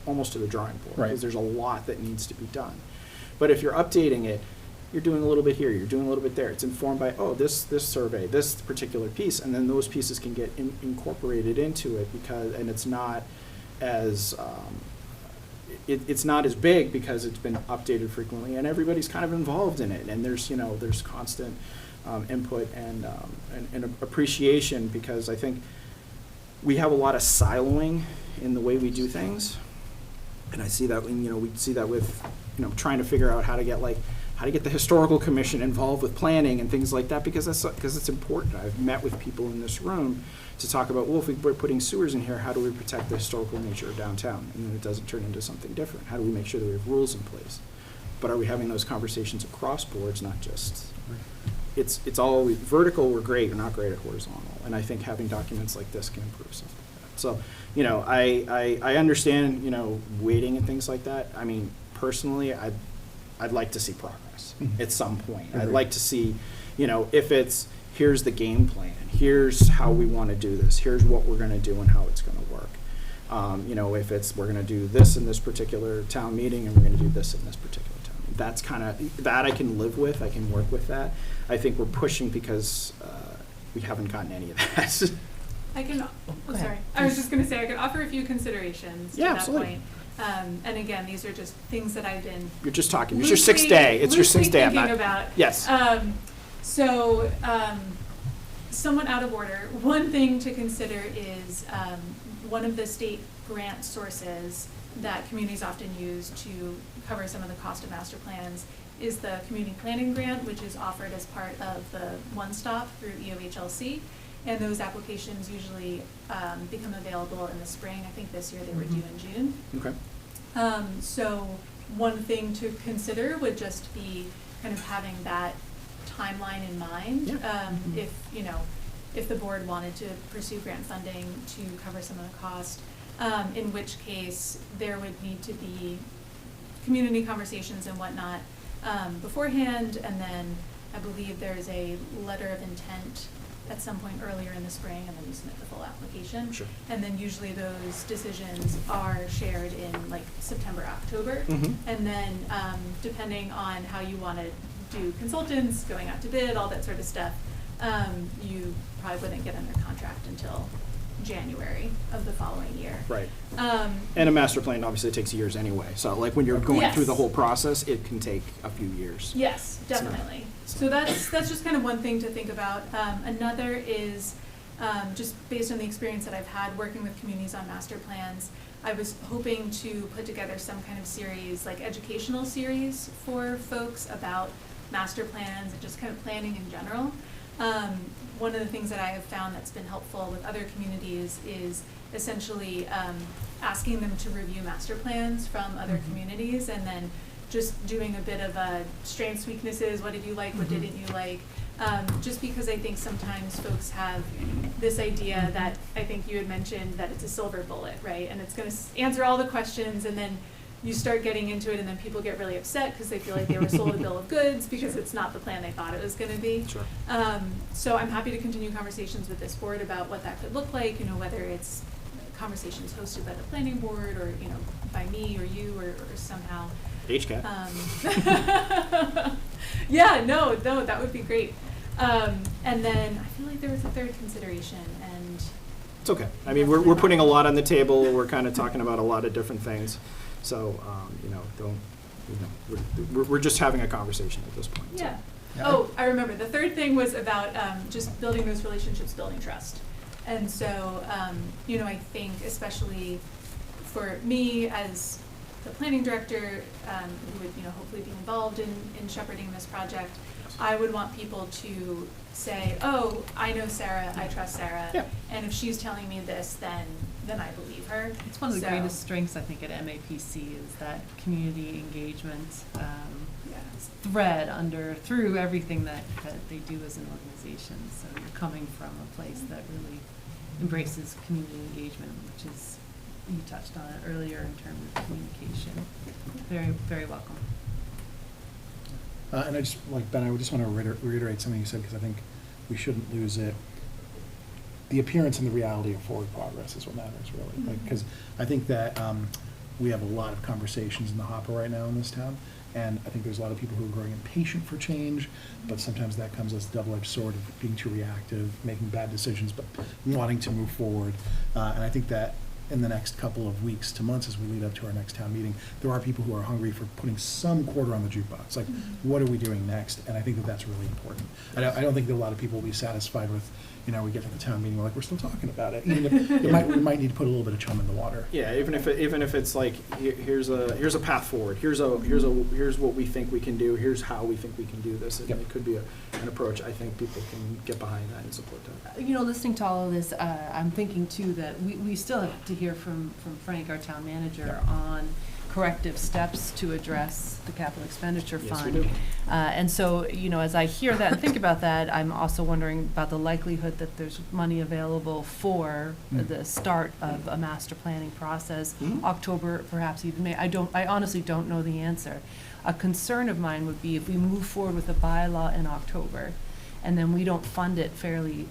C: almost to the drawing board,
A: Right.
C: because there's a lot that needs to be done. But if you're updating it, you're doing a little bit here, you're doing a little bit there. It's informed by, oh, this survey, this particular piece, and then those pieces can get incorporated into it and it's not as, it's not as big because it's been updated frequently, and everybody's kind of involved in it, and there's constant input and appreciation, because I think we have a lot of siloing in the way we do things, and I see that we see that with trying to figure out how to get the historical commission involved with planning and things like that, because it's important. I've met with people in this room to talk about, well, if we're putting sewers in here, how do we protect the historical nature of downtown, and then it doesn't turn into something different? How do we make sure that we have rules in place? But are we having those conversations across boards, not just? It's always vertical. We're great. We're not great at horizontal, and I think having documents like this can improve something like that. So, I understand waiting and things like that. I mean, personally, I'd like to see progress at some point. I'd like to see, if it's, here's the game plan, here's how we want to do this, here's what we're going to do and how it's going to work. If it's, we're going to do this in this particular town meeting and we're going to do this in this particular town. That's kind of, that I can live with, I can work with that. I think we're pushing because we haven't gotten any of that.
D: I can,
E: Go ahead.
D: sorry, I was just going to say, I could offer a few considerations to
C: Yeah,
D: that
C: absolutely.
D: point. And again, these are just things that I've been
C: You're just talking. It's your sixth day. It's your sixth day.
D: thinking about.
C: Yes.
D: Somewhat out of order, one thing to consider is one of the state grant sources that communities often use to cover some of the cost of master plans is the community planning grant, which is offered as part of the One Stop through EOHLC. And those applications usually become available in the spring. I think this year they were due in June.
C: Okay.
D: So one thing to consider would just be kind of having that timeline in mind.
C: Yeah.
D: If the board wanted to pursue grant funding to cover some of the cost, in which case there would need to be community conversations and whatnot beforehand, and then I believe there's a letter of intent at some point earlier in the spring, and then you submit the full application.
C: Sure.
D: And then usually those decisions are shared in like September, October.
C: Mhm.
D: And then depending on how you want to do consultants, going out to bid, all that sort of stuff, you probably wouldn't get under contract until January of the following year.
C: Right. And a master plan obviously takes years anyway. So like when you're going through the
D: Yes.
C: whole process, it can take a few years.
D: Yes, definitely. So that's just kind of one thing to think about. Another is just based on the experience that I've had working with communities on master plans, I was hoping to put together some kind of series, like educational series for folks about master plans and just kind of planning in general. One of the things that I have found that's been helpful with other communities is essentially asking them to review master plans from other communities, and then just doing a bit of a strengths, weaknesses, what did you like, what didn't you like, just because I think sometimes folks have this idea that I think you had mentioned that it's a silver bullet, right? And it's going to answer all the questions, and then you start getting into it, and then people get really upset because they feel like they were sold a bill of goods because it's not the plan they thought it was going to be.
C: Sure.
D: So I'm happy to continue conversations with this board about what that could look like, whether it's conversations hosted by the planning board or, by me or you or somehow.
C: HCAT.
D: Yeah, no, that would be great. And then I feel like there was a third consideration, and
C: It's okay. I mean, we're putting a lot on the table. We're kind of talking about a lot of different things. So, we're just having a conversation at this point. So.
D: yeah.
A: Yeah.
D: Oh, I remember. The third thing was about just building those relationships, building trust. And so, I think especially for me as the planning director, who would, hopefully be involved in shepherding this project, I would want people to say, oh, I know Sarah, I trust Sarah,
C: Yeah.
D: and if she's telling me this, then I believe her.
E: It's one of the
D: So,
E: greatest strengths, I think, at MAPC is that community engagement
D: yeah.
E: thread through everything that they do as an organization. So you're coming from a place that really embraces community engagement, which is, you touched on it earlier in terms of communication. Very, very welcome.
A: And I just, Ben, I would just want to reiterate something you said, because I think we shouldn't lose it. The appearance and the reality of forward progress is what matters, really. Because I think that we have a lot of conversations in the hopper right now in this town, And I think there's a lot of people who are growing impatient for change, but sometimes that comes as a double-edged sword of being too reactive, making bad decisions, but wanting to move forward. And I think that in the next couple of weeks to months as we lead up to our next town meeting, there are people who are hungry for putting some quarter on the jukebox. Like, what are we doing next? And I think that that's really important. I don't think that a lot of people will be satisfied with, we get to the town meeting, we're like, we're still talking about it. Even if we might need to put a little bit of chum in the water.
C: Yeah, even if it's like, here's a path forward, here's what we think we can do, here's how we think we can do this. And
A: Yep.
C: it could be an approach. I think people can get behind that and support that.
E: Listening to all of this, I'm thinking too that we still have to hear from Frank, our town manager, on corrective steps to address the capital expenditure
C: Yes, we
E: fund.
C: do.
E: And so, as I hear that and think about that, I'm also wondering about the likelihood that there's money available for the start of a master planning process, October, perhaps even May. I honestly don't know the answer. A concern of mine would be if we move forward with a bylaw in October, and then we don't fund it fairly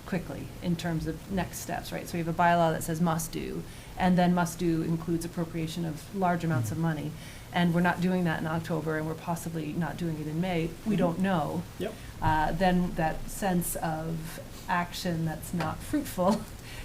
E: quickly in terms of next steps, right? So we have a bylaw that says must do, and then must do includes appropriation of large amounts of money. And we're not doing that in October, and we're possibly not doing it in May. We don't know.
C: Yep.
E: Then that sense of action that's not fruitful,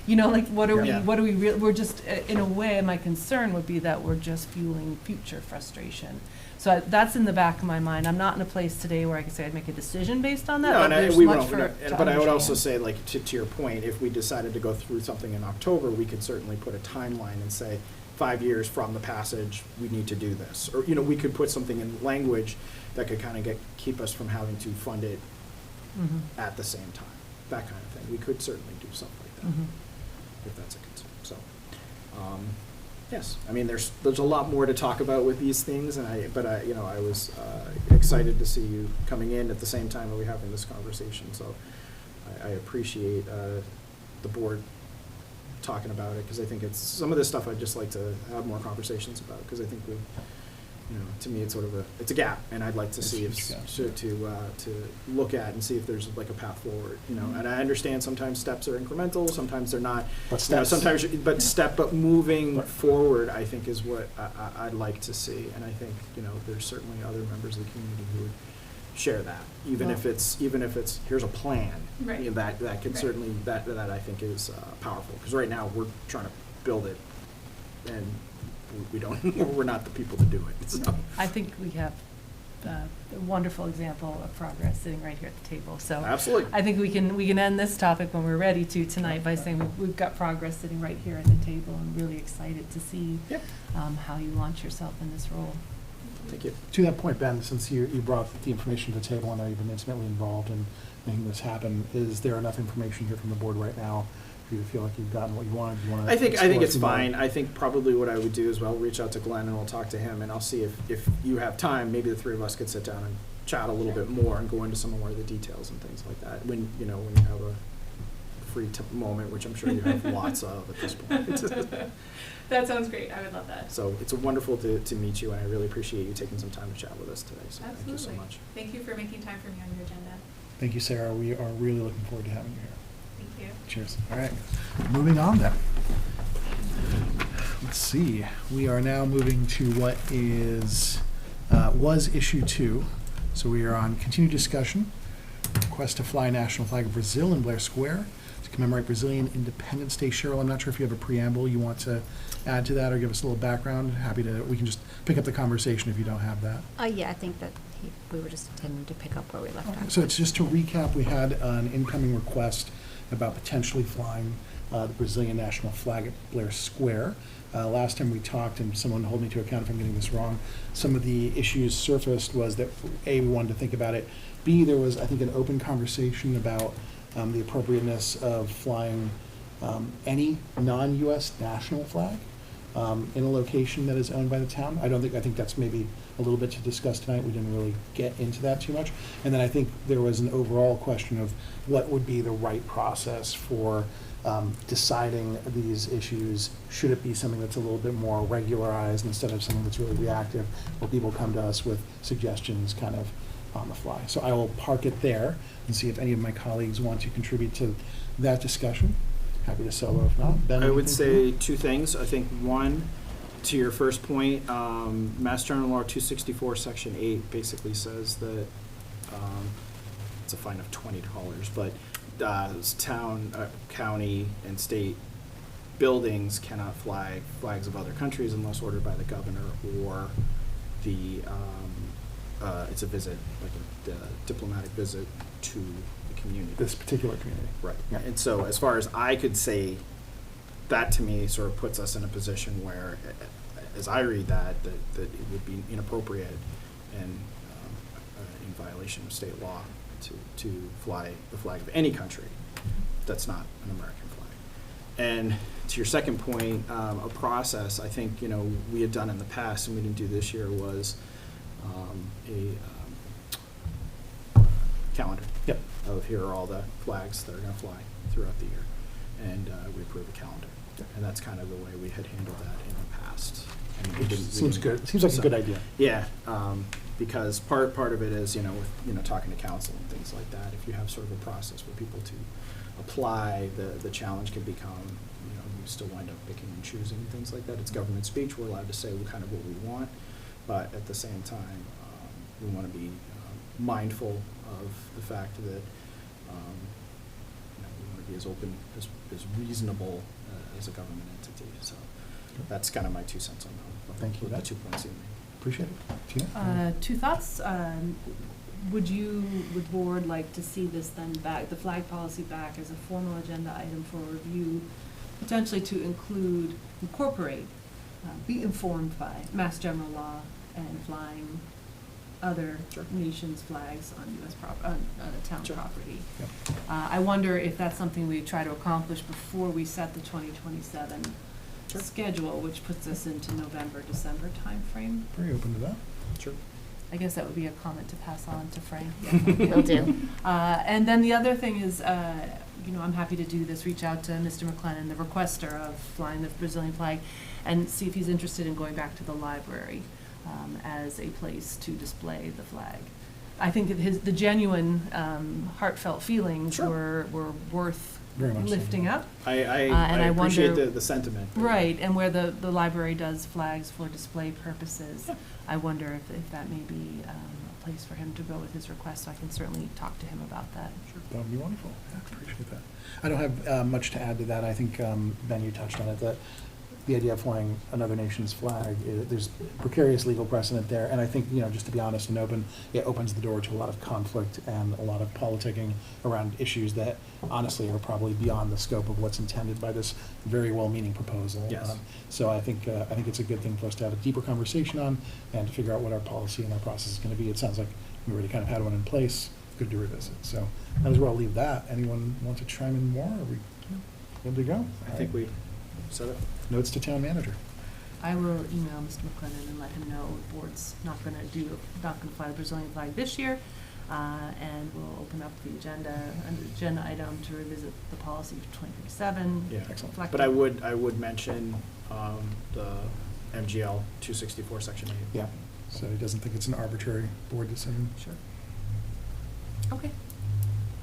E: what are
C: Yeah.
E: we're just, in a way, my concern would be that we're just fueling future frustration. So that's in the back of my mind. I'm not in a place today where I can say I'd make a decision based on that,
C: No,
E: but
C: and
E: there's
C: we
E: much
C: won't.
E: to
C: But I would also
E: understand.
C: say, like, to your point, if we decided to go through something in October, we could certainly put a timeline and say, 5 years from the passage, we need to do this. Or, we could put something in language that could kind of keep us from having to fund it
E: Mhm.
C: at the same time. That kind of thing. We could certainly do something like that,
E: Mhm.
C: if that's a concern. So, yes, I mean, there's a lot more to talk about with these things, and I was excited to see you coming in at the same time that we're having this conversation. So, I appreciate the board talking about it, because I think it's some of this stuff I'd just like to have more conversations about, because I think we, to me, it's sort of it's a gap, and I'd like to
A: It's a
C: see
A: huge gap.
C: to look at and see if there's like a path forward, And I understand sometimes steps are incremental, sometimes they're not.
A: But steps.
C: But moving
A: Right.
C: forward, I think is what I'd like to see, and I think there's certainly other members of the community who would share that, even if it's here's a plan.
D: Right.
C: That can
D: Right.
C: certainly that I think is powerful, because right now we're trying to build it, and we don't we're not the people to do it. So.
E: I think we have a wonderful example of progress sitting right here at the table. So
C: Absolutely.
E: I think we can end this topic when we're ready to tonight by saying we've got progress sitting right here at the table, and really excited to see
C: Yep.
E: how you launch yourself in this role.
C: Thank you.
A: To that point, Ben, since you brought the information to the table, I know you've been intimately involved in making this happen, is there enough information here from the board right now for you to feel like you've gotten what you wanted? Do you want to
C: I think
A: explore
C: it's
A: some more?
C: fine. I think probably what I would do is, I'll reach out to Glenn and I'll talk to him, and I'll see if you have time, maybe the three of us could sit down and chat a little bit more and go into some more of the details and things like that. When you have a free moment, which I'm sure you have lots of at this point.
D: That sounds great. I would love that.
C: So it's wonderful to meet you, and I really appreciate you taking some time to chat with us today. So
D: Absolutely.
C: thank you so much.
D: Thank you for making time for me on your agenda.
A: Thank you, Sarah. We are really looking forward to having you here.
D: Thank you.
A: Cheers. All right, moving on then. Let's see. We are now moving to what was issue 2. So we are on continued discussion. Request to fly national flag of Brazil in Blair Square to commemorate Brazilian Independence Day. Cheryl, I'm not sure if you have a preamble you want to add to that or give us a little background. We can just pick up the conversation if you don't have that.
B: Yeah, I think that we were just intending to pick up where we left off.
A: So it's just to recap, we had an incoming request about potentially flying the Brazilian national flag at Blair Square. Last time we talked, and someone hold me to account if I'm getting this wrong, some of the issues surfaced was that, A, we wanted to think about it. B, there was, I think, an open conversation about the appropriateness of flying any non-U.S. national flag in a location that is owned by the town. I think that's maybe a little bit to discuss tonight. We didn't really get into that too much. And then I think there was an overall question of what would be the right process for deciding these issues. Should it be something that's a little bit more regularized instead of something that's really reactive, where people come to us with suggestions kind of on the fly? So I will park it there and see if any of my colleagues want to contribute to that discussion. Happy to solo if not. Ben,
C: I would
A: anything from you?
C: say 2 things. I think one, to your first point, Mass General Law 264, Section 8 basically says that it's a fine of $20, but town, county, and state buildings cannot fly flags of other countries unless ordered by the governor or the, it's a visit, like a diplomatic visit to the community.
A: This particular community.
C: Right.
A: Yeah.
C: And so as far as I could say, that to me sort of puts us in a position where, as I read that it would be inappropriate and in violation of state law to fly the flag of any country that's not an American flag. And to your second point, a process I think, we had done in the past and we didn't do this year was a calendar.
A: Yep.
C: Of here are all the flags that are going to fly throughout the year. And we approve a calendar. And that's kind of the way we had handled that in the past. And we didn't-
A: Seems good. Seems like a good idea.
C: Yeah, because part of it is, with, talking to council and things like that, if you have sort of a process for people to apply, the challenge can become, you still wind up picking and choosing and things like that. It's government speech. We're allowed to say kind of what we want, but at the same time, we want to be mindful of the fact that, we want to be as open, as reasonable as a government entity. So that's kind of my 2 cents on
A: Thank you.
C: the 2 points you made.
A: Appreciate it. Tina?
E: 2 thoughts. Would board like to see this then back, the flag policy back as a formal agenda item for review, potentially to incorporate, be informed by Mass General Law and flying other
C: Sure.
E: nations' flags on U.S. town
C: Sure.
E: property?
A: Yep.
E: I wonder if that's something we try to accomplish before we set the 2027
C: Sure.
E: schedule, which puts us into November, December timeframe.
A: Very open to that.
C: Sure.
E: I guess that would be a comment to pass on to Frank.
B: Will do.
E: And then the other thing is, I'm happy to do this, reach out to Mr. McLennan, the requester of flying the Brazilian flag, and see if he's interested in going back to the library as a place to display the flag. I think that the genuine heartfelt feelings
C: Sure.
E: were worth
A: Very much so.
E: lifting up.
C: I
E: And I
C: appreciate
E: wonder-
C: the sentiment.
E: Right, and where the library does flags for display purposes,
C: Yeah.
E: I wonder if that may be a place for him to go with his request, so I can certainly talk to him about that.
A: That would be wonderful. Yeah, appreciate that. I don't have much to add to that. I think, Ben, you touched on it, that the idea of flying another nation's flag, there's precarious legal precedent there. And I think, just to be honest and open, it opens the door to a lot of conflict and a lot of politicking around issues that honestly are probably beyond the scope of what's intended by this very well-meaning proposal.
C: Yes.
A: So I think it's a good thing for us to have a deeper conversation on and to figure out what our policy and our process is going to be. It sounds like we already kind of had one in place. Good to revisit. So might as well leave that. Anyone want to chime in more? Are we good to go?
C: I think we said it.
A: Notes to town manager.
E: I will email Mr. McLennan and let him know the board's not gonna fly the Brazilian flag this year, and we'll open up the agenda item to revisit the policy for 2037.
C: Yeah,
A: Excellent.
C: But I would mention the MGL 264, Section 8.
A: Yeah. So he doesn't think it's an arbitrary board decision.
E: Sure. Okay.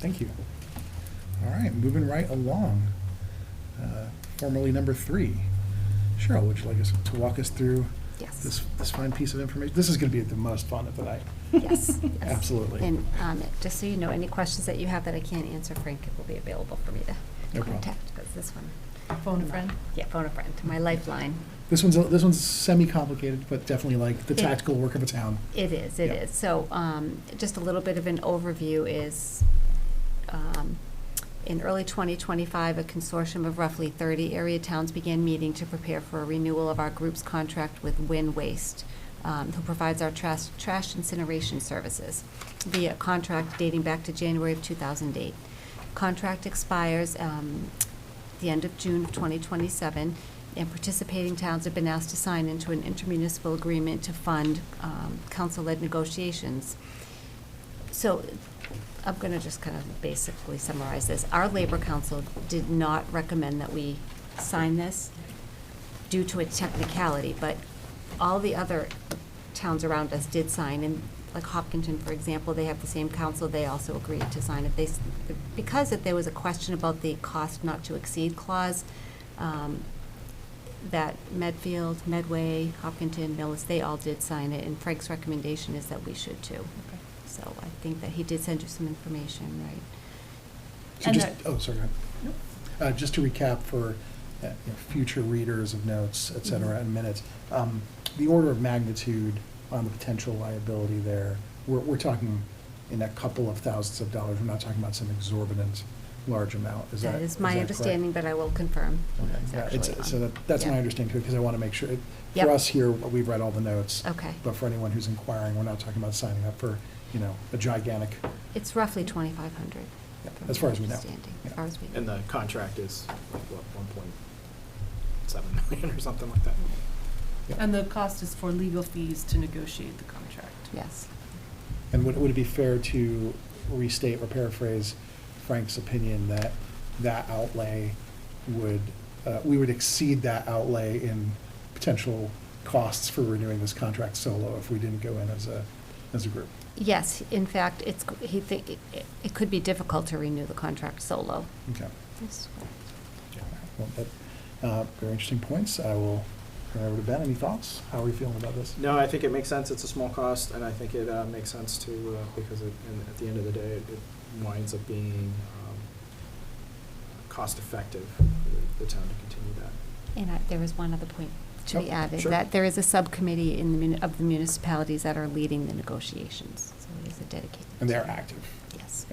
A: Thank you. All right, moving right along. Formally number 3. Cheryl, would you like us to walk us through
B: Yes.
A: this fine piece of information? This is going to be the most fun of the night.
B: Yes. Yes.
A: Absolutely.
B: And just so you know, any questions that you have that I can't answer, Frank will be available for me to
A: No problem.
B: contact, because this one.
E: Phone a friend?
B: Yeah, phone a friend, my lifeline.
A: This one's semi-complicated, but definitely like the tactical work of a town.
B: It is, it
A: Yeah.
B: is. So just a little bit of an overview is, in early 2025, a consortium of roughly 30 area towns began meeting to prepare for a renewal of our group's contract with Win Waste, who provides our trash incineration services via a contract dating back to January of 2008. Contract expires the end of June of 2027, and participating towns have been asked to sign into an intermunicipal agreement to fund council-led negotiations. So I'm going to just kind of basically summarize this. Our Labor Council did not recommend that we sign this due to a technicality, but all the other towns around us did sign, and like Hopkinton, for example, they have the same council, they also agreed to sign it. Because there was a question about the cost not to exceed clause, that Medfield, Medway, Hopkinton, Millis, they all did sign it, and Frank's recommendation is that we should too.
E: Okay.
B: So I think that he did send you some information, right?
A: So
E: And
A: just,
E: that-
A: oh, sorry, go ahead. Just to recap for future readers of notes, et cetera, in minutes, the order of magnitude on the potential liability there, we're talking in a couple of thousands of dollars. We're not talking about some exorbitant large amount. Is that
B: That is my
A: correct?
B: understanding, but I will confirm.
A: Okay,
B: It's
A: yeah,
B: actually on.
A: so that's my
B: Yeah.
A: understanding too, because I want to make sure,
B: Yep.
A: for us here, we've read all the notes.
B: Okay.
A: But for anyone who's inquiring, we're not talking about signing up for, a gigantic,
B: It's roughly 2,500.
A: yeah,
B: from
A: as far
B: my
A: as we know.
B: understanding,
A: Yeah.
B: As far as we know.
C: And the contract is like, what, 1.7 million or something like that?
A: Yeah.
E: And the cost is for legal fees to negotiate the contract.
B: Yes.
A: And would it be fair to restate or paraphrase Frank's opinion that that outlay we would exceed that outlay in potential costs for renewing this contract solo if we didn't go in as a group?
B: Yes, in fact, it could be difficult to renew the contract solo.
A: Okay.
B: Yes.
A: Well, very interesting points. I will turn it over to Ben. Any thoughts? How are we feeling about this?
C: No, I think it makes sense. It's a small cost, and I think it makes sense to, because at the end of the day, it winds up being cost-effective for the town to continue that.
B: And there is one other point to be
A: Oh,
B: added,
A: sure.
B: that there is a subcommittee of the municipalities that are leading the negotiations. So it is a dedicated.
A: And they're
B: team.
A: active.
B: Yes.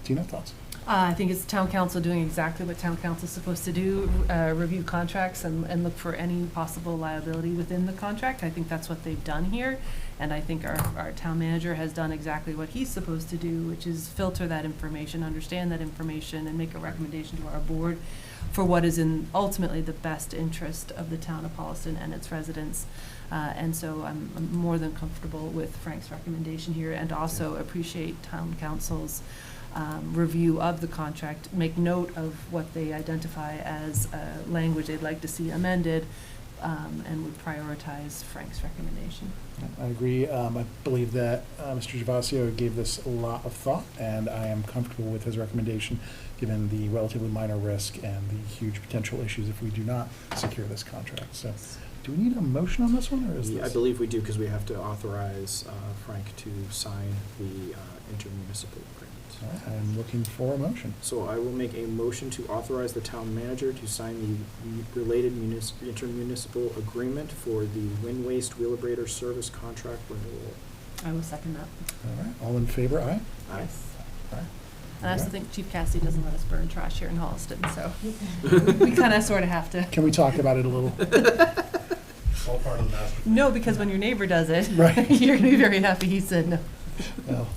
A: Tina, thoughts?
E: I think it's town council doing exactly what town council is supposed to do, review contracts and look for any possible liability within the contract. I think that's what they've done here. And I think our town manager has done exactly what he's supposed to do, which is filter that information, understand that information, and make a recommendation to our board for what is in ultimately the best interest of the town of Holliston and its residents. And so I'm more than comfortable with Frank's recommendation here, and also appreciate town council's review of the contract, make note of what they identify as language they'd like to see amended, and would prioritize Frank's recommendation.
A: I agree. I believe that Mr. Gervasio gave this a lot of thought, and I am comfortable with his recommendation, given the relatively minor risk and the huge potential issues if we do not secure this contract. So, do we need a motion on this one, or is
C: Yeah, I
A: this?
C: believe we do, because we have to authorize Frank to sign the intermunicipal agreement.
A: All right, I'm looking for a motion.
C: So I will make a motion to authorize the town manager to sign the related intermunicipal agreement for the wind waste wheelabrator service contract renewal.
E: I will second that.
A: All right, all in favor, aye?
C: Aye.
E: Yes.
A: All right.
E: And I also
A: Alright.
E: think Chief Cassidy doesn't let us burn trash here in Holliston, so we kind of sort of have to.
A: Can we talk about it a little?
F: All part of the master.
E: No, because when your neighbor does it,
A: Right.
E: you're going to be very happy he said no.
A: Well,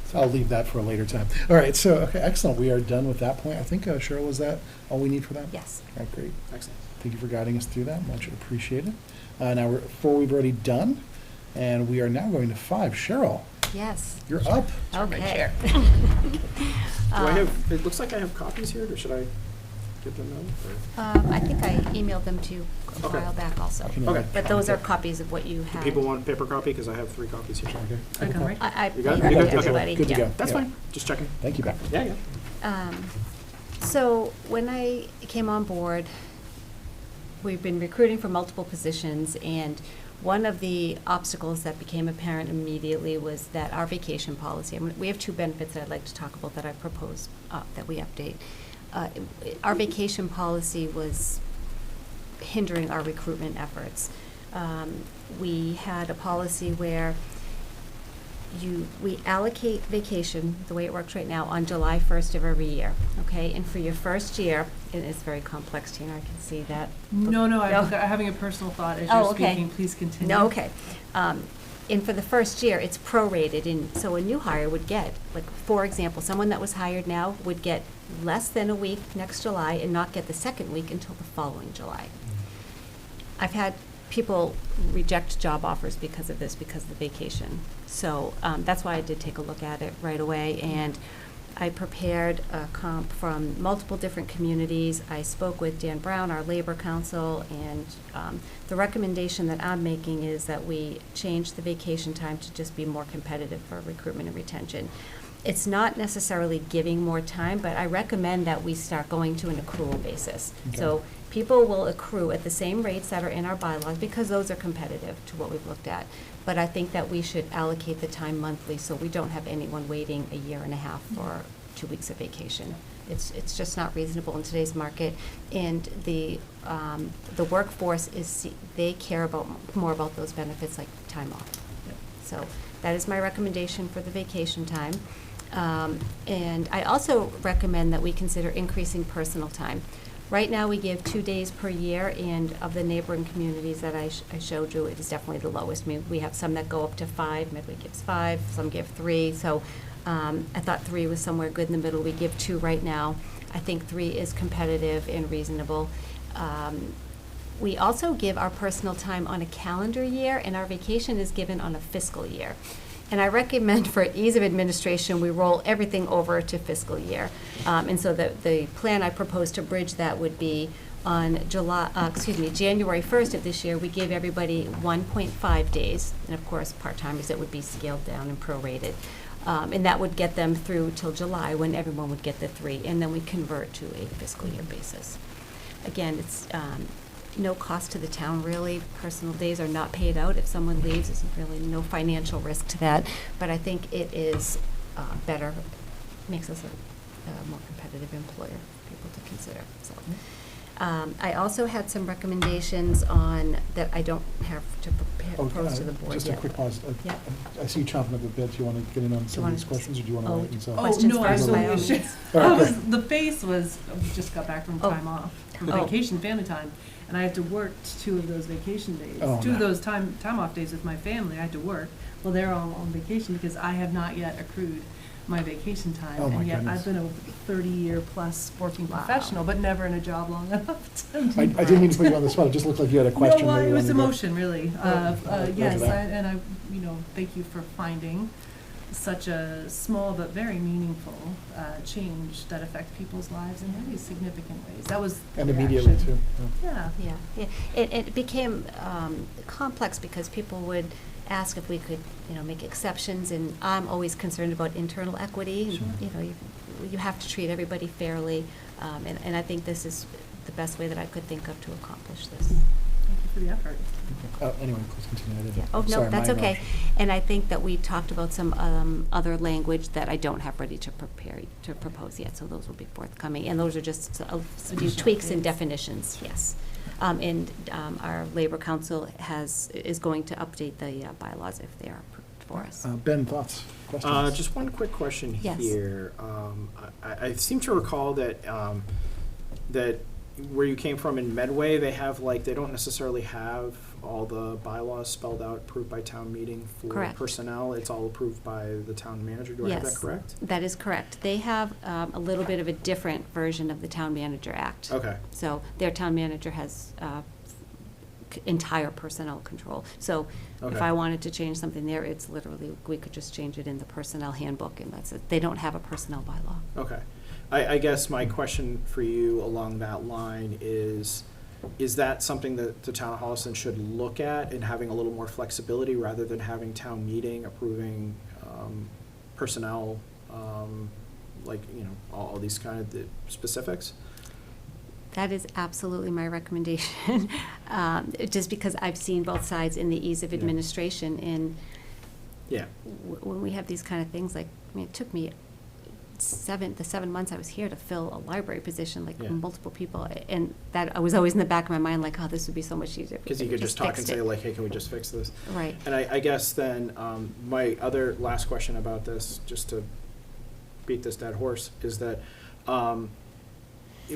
A: so I'll leave that for a later time. All right, so, okay, excellent. We are done with that point. I think, Cheryl, was that all we need for that?
B: Yes.
A: All right, great.
C: Excellent.
A: Thank you for guiding us through that. Much appreciated. Now, we've already done, and we are now going to 5. Cheryl,
B: Yes.
A: you're up.
B: Okay.
C: Do I have, it looks like I have copies here, or should I get them out?
B: I think I emailed them to you a
C: Okay.
B: while back also.
C: Okay.
B: But those are copies of what you
C: Do
B: had.
C: people want paper copy? Because I have 3 copies here.
A: Okay.
E: I come right.
B: I
C: You got it?
B: emailed
C: You got it? Okay.
B: everybody.
A: Good to
B: yeah.
A: go.
C: That's
A: Yeah.
C: fine. Just checking.
A: Thank you, Ben.
C: Yeah, yeah.
B: So when I came on board, we've been recruiting for multiple positions, and one of the obstacles that became apparent immediately was that our vacation policy, we have 2 benefits that I'd like to talk about that I propose that we update. Our vacation policy was hindering our recruitment efforts. We had a policy where we allocate vacation, the way it works right now, on July 1st of every year, okay? And for your first year, and it's very complex, Tina, I can see that.
E: No, I'm
B: No.
E: having a personal thought as
B: Oh,
E: you're
B: okay.
E: speaking. Please continue.
B: No, okay. And for the first year, it's prorated, and so a new hire would get, like, for example, someone that was hired now would get less than a week next July and not get the second week until the following July. I've had people reject job offers because of this, because of the vacation. So that's why I did take a look at it right away, and I prepared a comp from multiple different communities. I spoke with Dan Brown, our labor counsel, and the recommendation that I'm making is that we change the vacation time to just be more competitive for recruitment and retention. It's not necessarily giving more time, but I recommend that we start going to an accrual basis.
A: Okay.
B: So people will accrue at the same rates that are in our bylaws, because those are competitive to what we've looked at. But I think that we should allocate the time monthly, so we don't have anyone waiting a year and a half for 2 weeks of vacation. It's just not reasonable in today's market, and the workforce they care more about those benefits like time off. So that is my recommendation for the vacation time. And I also recommend that we consider increasing personal time. Right now, we give 2 days per year, and of the neighboring communities that I showed you, it is definitely the lowest. I mean, we have some that go up to 5, Medway gives 5, some give 3, so I thought 3 was somewhere good in the middle. We give 2 right now. I think 3 is competitive and reasonable. We also give our personal time on a calendar year, and our vacation is given on a fiscal year. And I recommend, for ease of administration, we roll everything over to fiscal year. And so the plan I propose to bridge that would be on January 1st of this year, we give everybody 1.5 days. And of course, part-timers, it would be scaled down and prorated. And that would get them through till July, when everyone would get the 3. And then we convert to a fiscal year basis. Again, it's no cost to the town, really. Personal days are not paid out if someone leaves. There's really no financial risk to that. But I think it is better, makes us a more competitive employer for people to consider. So, I also had some recommendations on that I don't have to propose to the board yet.
A: Just a quick pause.
B: Yeah.
A: I see you chomping up a bit. Do you want to get in on some of these questions, or do you want to wait until?
B: Questions
E: no,
B: first, by all
E: absolutely.
B: means.
A: All right, good.
E: The base was, we just got back from time off, from
B: Oh.
E: vacation, family time, and I had to work 2 of those vacation days.
A: Oh,
E: 2 of
A: no.
E: those time off days with my family, I had to work. Well, they're all on vacation because I have not yet accrued my vacation time.
A: Oh, my
E: and yet
A: goodness.
E: I've been a 30-year-plus working
B: Wow.
E: professional, but never in a job long enough to
A: I didn't mean to put you on the spot. It just looked like you had a question.
E: No, well,
A: that you
E: it was
A: wanted to-
E: emotion, really. Yes,
A: Roger that.
E: and I, thank you for finding such a small but very meaningful change that affects people's lives in very significant ways. That was the
A: And immediately,
E: reaction.
A: too. Yeah.
E: Yeah.
B: Yeah. It became complex because people would ask if we could, make exceptions, and I'm always concerned about internal equity.
A: Sure.
B: You have to treat everybody fairly, and I think this is the best way that I could think of to accomplish this.
E: Thank you for the effort.
A: Anyway, please continue. I didn't-
B: Yeah. Oh, no,
A: sorry,
B: that's
A: my
B: okay.
A: interruption.
B: And I think that we talked about some other language that I don't have ready to propose yet, so those will be forthcoming. And those are just a few
E: Additional
B: tweaks and
E: updates.
B: definitions, yes. And our Labor Council is going to update the bylaws if they are approved for us.
A: Ben, thoughts, questions?
C: Just one quick question
B: Yes.
C: here. I seem to recall that that where you came from in Medway, they don't necessarily have all the bylaws spelled out, approved by town meeting for
B: Correct.
C: personnel. It's all approved by the town manager. Do I have that
B: Yes.
C: correct?
B: That is correct. They have a little bit of a different version of the Town Manager Act.
C: Okay.
B: So their town manager has entire personnel control. So if
C: Okay.
B: I wanted to change something there, it's literally, we could just change it in the personnel handbook, and that's it. They don't have a personnel bylaw.
C: Okay. I guess my question for you along that line is that something that the town of Holliston should look at in having a little more flexibility rather than having town meeting approving personnel, all these kind of the specifics?
B: That is absolutely my recommendation, just because I've seen both sides in the ease of
C: Yeah.
B: administration. And
C: Yeah.
B: when we have these kind of things, it took me the 7 months I was here to fill a library position,
C: Yeah.
B: multiple people, and that was always in the back of my mind, this would be so much easier. if we
C: Because you could just talk and
B: fixed
C: say
B: it.
C: hey, can we just fix this?
B: Right.
C: And I guess then, my other last question about this, just to beat this dead horse, is that,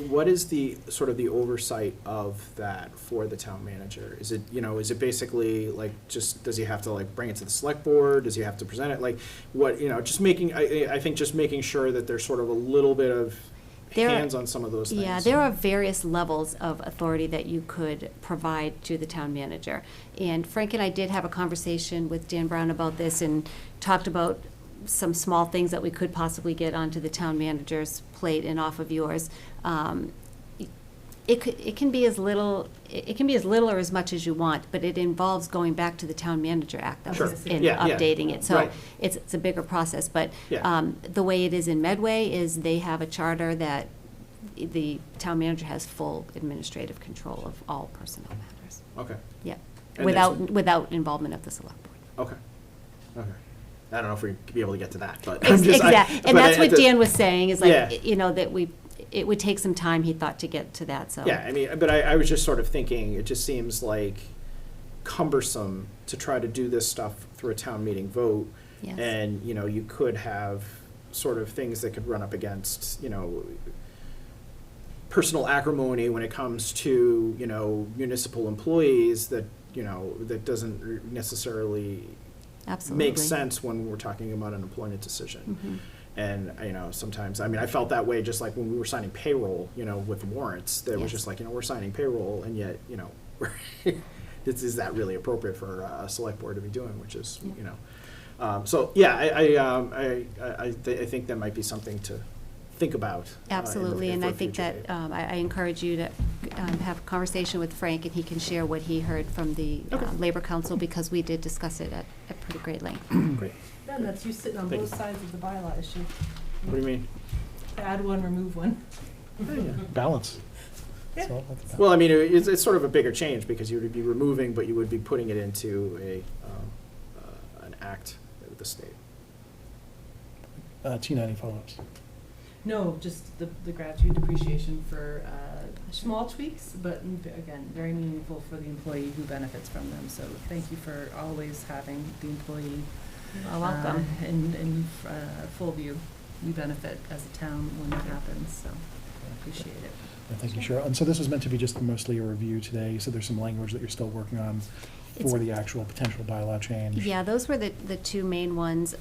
C: what is the sort of the oversight of that for the town manager? Is it basically does he have to bring it to the select board? Does he have to present it? I think just making sure that there's sort of a little bit of hands on some of those things.
B: Yeah, there are various levels of authority that you could provide to the town manager. And Frank and I did have a conversation with Dan Brown about this and talked about some small things that we could possibly get onto the town manager's plate and off of yours. It can be as little or as much as you want, but it involves going back to the Town Manager Act that
C: Sure.
B: was in
C: Yeah, yeah.
B: updating it. So
C: Right.
B: it's a bigger process. But
C: Yeah.
B: the way it is in Medway is they have a charter that the town manager has full administrative control of all personnel matters.
C: Okay.
B: Yeah,
C: And
B: without involvement of the select board.
C: Okay. Okay. I don't know if we'd be able to get to that, but I'm just.
B: Exactly, and that's what Dan was saying, is
C: Yeah.
B: like, that it would take some time, he thought, to get to that, so.
C: Yeah, I mean, but I was just sort of thinking, it just seems like cumbersome to try to do this stuff through a town meeting vote.
B: Yes.
C: And, you could have sort of things that could run up against, personal acrimony when it comes to, municipal employees that, that doesn't necessarily
B: Absolutely.
C: make sense when we're talking about an employment decision.
B: Mhm.
C: And, sometimes, I mean, I felt that way just like when we were signing payroll, with warrants. There was
B: Yes.
C: just like, we're signing payroll, and yet, is that really appropriate for a select board to be doing, which is, so, yeah, I think that might be something to think about.
B: Absolutely, and
C: for
B: I
C: a
B: think
C: future
B: that,
C: date.
B: I encourage you to have a conversation with Frank, and he can share what he heard from the
C: Okay.
B: Labor Council, because we did discuss it at pretty great length.
C: Great.
E: Ben, that's you sitting on
C: Thank
E: both
C: you.
E: sides of the bylaw issue.
C: What do you mean?
E: Add one, remove one.
A: Balance.
E: Yeah.
A: It's all about the balance.
C: Well, I mean, it's sort of a bigger change, because you would be removing, but you would be putting it into an act with the state.
A: Tina, any follow-ups?
E: No, just the gratitude, appreciation for small tweaks, but again, very meaningful for the employee who benefits from them. So thank you for always having the employee
B: You're welcome.
E: in full view. We benefit as a town when that happens, so I appreciate it.
A: Thank you, Cheryl. And so this was meant to be just mostly a review today. You said there's some language that you're still working on
B: It's-
A: for the actual potential bylaw change.
B: Yeah, those were the two main ones.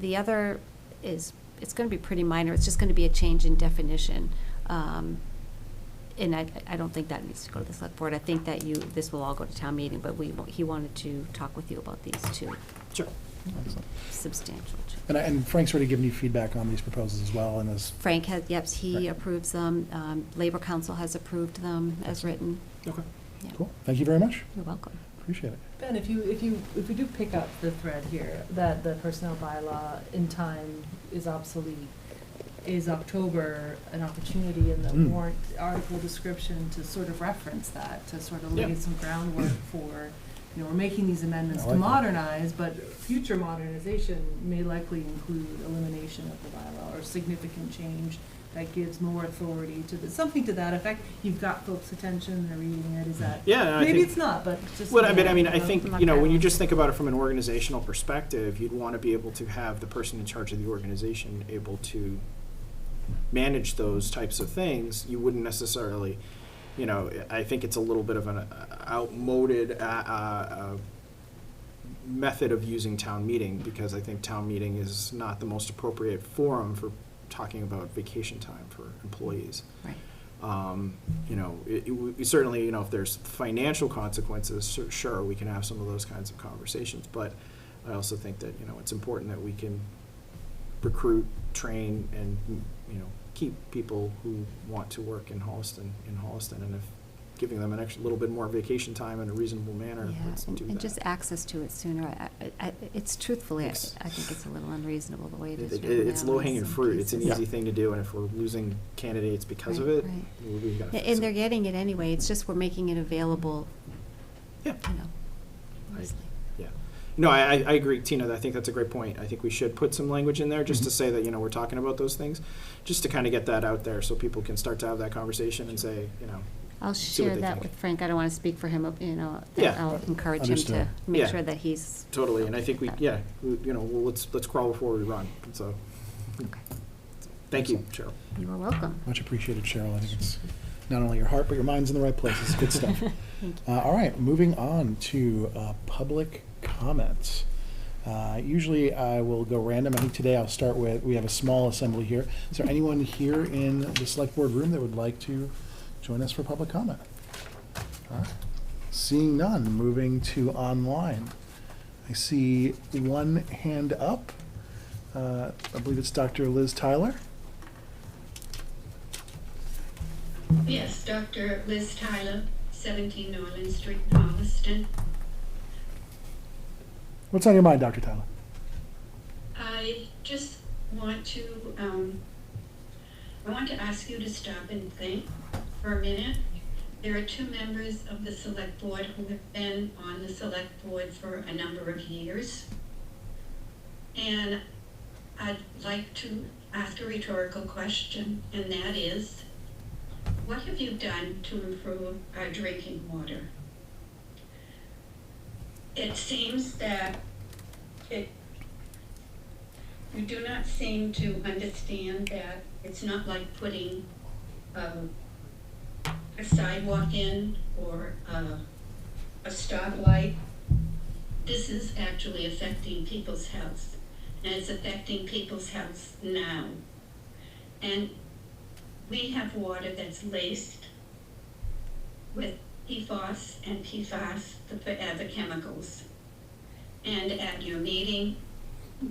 B: The other is, it's going to be pretty minor. It's just going to be a change in definition. And I don't think that needs to go to the select board. I think that this will all go to town meeting, but he wanted to talk with you about these two
C: Sure.
A: Excellent.
B: substantial changes.
A: And Frank's already given you feedback on these proposals as well, and this,
B: Frank has, yes, he
A: Right.
B: approves them. Labor Council has approved them as written.
C: Okay.
B: Yeah.
A: cool. Thank you very much.
B: You're welcome.
A: Appreciate it.
E: Ben, if we do pick up the thread here, that the personnel bylaw in time is obsolete, is October an opportunity in the
A: Mm.
E: warrant article description to sort of reference that, to sort of lay
C: Yeah.
E: some groundwork for, we're making these amendments
A: I
E: to
A: like that.
E: modernize, but future modernization may likely include elimination of the bylaw or significant change that gives more authority to something to that effect. You've got folks' attention, they're reading it, is that?
C: Yeah, I
E: Maybe
C: think-
E: it's not, but just.
C: Well, I mean, I
E: you know,
C: think,
B: from a
C: when you
B: balance.
C: just think about it from an organizational perspective, you'd want to be able to have the person in charge of the organization able to manage those types of things. You wouldn't necessarily, I think it's a little bit of an outmoded method of using town meeting, because I think town meeting is not the most appropriate forum for talking about vacation time for employees.
B: Right.
C: Certainly, if there's financial consequences, sure, we can have some of those kinds of conversations, but I also think that, it's important that we can recruit, train, and, keep people who want to work in Holliston, and if giving them an extra little bit more vacation time in a reasonable manner,
B: Yeah,
C: let's do that.
B: and just access to it sooner. It's truthfully, I
C: It's-
B: think it's a little unreasonable the way it is.
C: It's
B: written now in
C: low-hanging
B: some
C: fruit. It's an
B: cases.
C: easy thing to do, and if we're losing candidates because of
B: Right,
C: it,
B: right.
C: we gotta fix
B: And they're
C: it.
B: getting it anyway, it's just we're making it available,
C: Yeah. I-
B: easily.
C: Yeah. No, I agree, Tina. I think that's a great point. I think we should put some language in there just to
A: Mhm.
C: say that, we're talking about those things, just to kind of get that out there so people can start to have that conversation and say,
B: I'll
C: See what
B: share
C: they
B: that
C: think.
B: with Frank, I don't want to speak for him, that
C: Yeah.
B: I'll encourage him to
A: Understood.
B: make
C: Yeah.
B: sure that he's.
C: totally. And I think let's crawl before we run. So,
B: Okay.
C: thank you, Cheryl.
B: You are welcome.
A: Much appreciated, Cheryl. I think it's not only your heart, but your mind's in the right place. It's good stuff.
B: Thank you.
A: All right, moving on to public comments. Usually I will go random. I think today I'll start with, we have a small assembly here. Is there anyone here in the select board room that would like to join us for public comment? All right. Seeing none, moving to online. I see one hand up. I believe it's Dr. Liz Tyler.
G: Yes, Dr. Liz Tyler, 17 Norland Street, Holliston.
A: What's on your mind, Dr. Tyler?
G: I just want to I want to ask you to stop and think for a minute. There are 2 members of the select board who have been on the select board for a number of years. And I'd like to ask a rhetorical question, and that is, what have you done to improve our drinking water? It seems that you do not seem to understand that it's not like putting a sidewalk in or a stoplight. This is actually affecting people's health, and it's affecting people's health now. And we have water that's laced with PFOS and PFAS, the forever chemicals. And at your meeting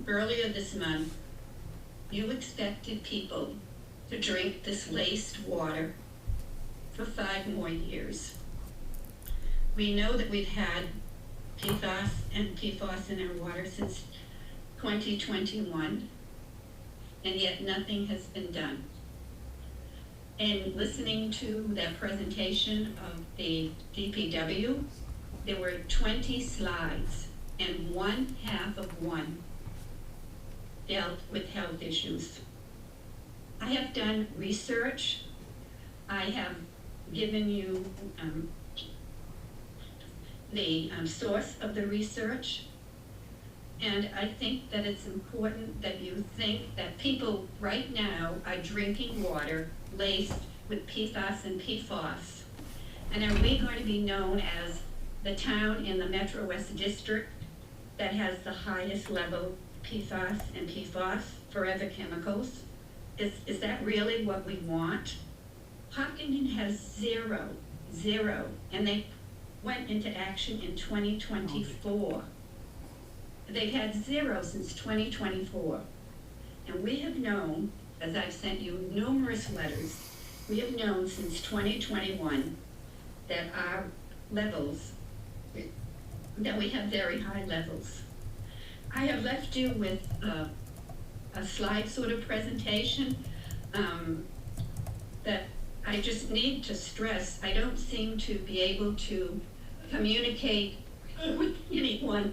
G: earlier this month, you expected people to drink this laced water for 5 more years. We know that we've had PFAS and PFOS in our water since 2021, and yet nothing has been done. And listening to that presentation of the DPW, there were 20 slides, and 1/2 of one dealt with health issues. I have done research. I have given you the source of the research. And I think that it's important that you think that people right now are drinking water laced with PFAS and PFOS. And are we going to be known as the town in the Metro West District that has the highest level PFAS and PFOS, forever chemicals? Is that really what we want? Hopkinton has zero, and they went into action in 2024. They've had 0 since 2024. And we have known, as I've sent you numerous letters, we have known since 2021 that our levels, that we have very high levels. I have left you with a slide sort of presentation that I just need to stress. I don't seem to be able to communicate with anyone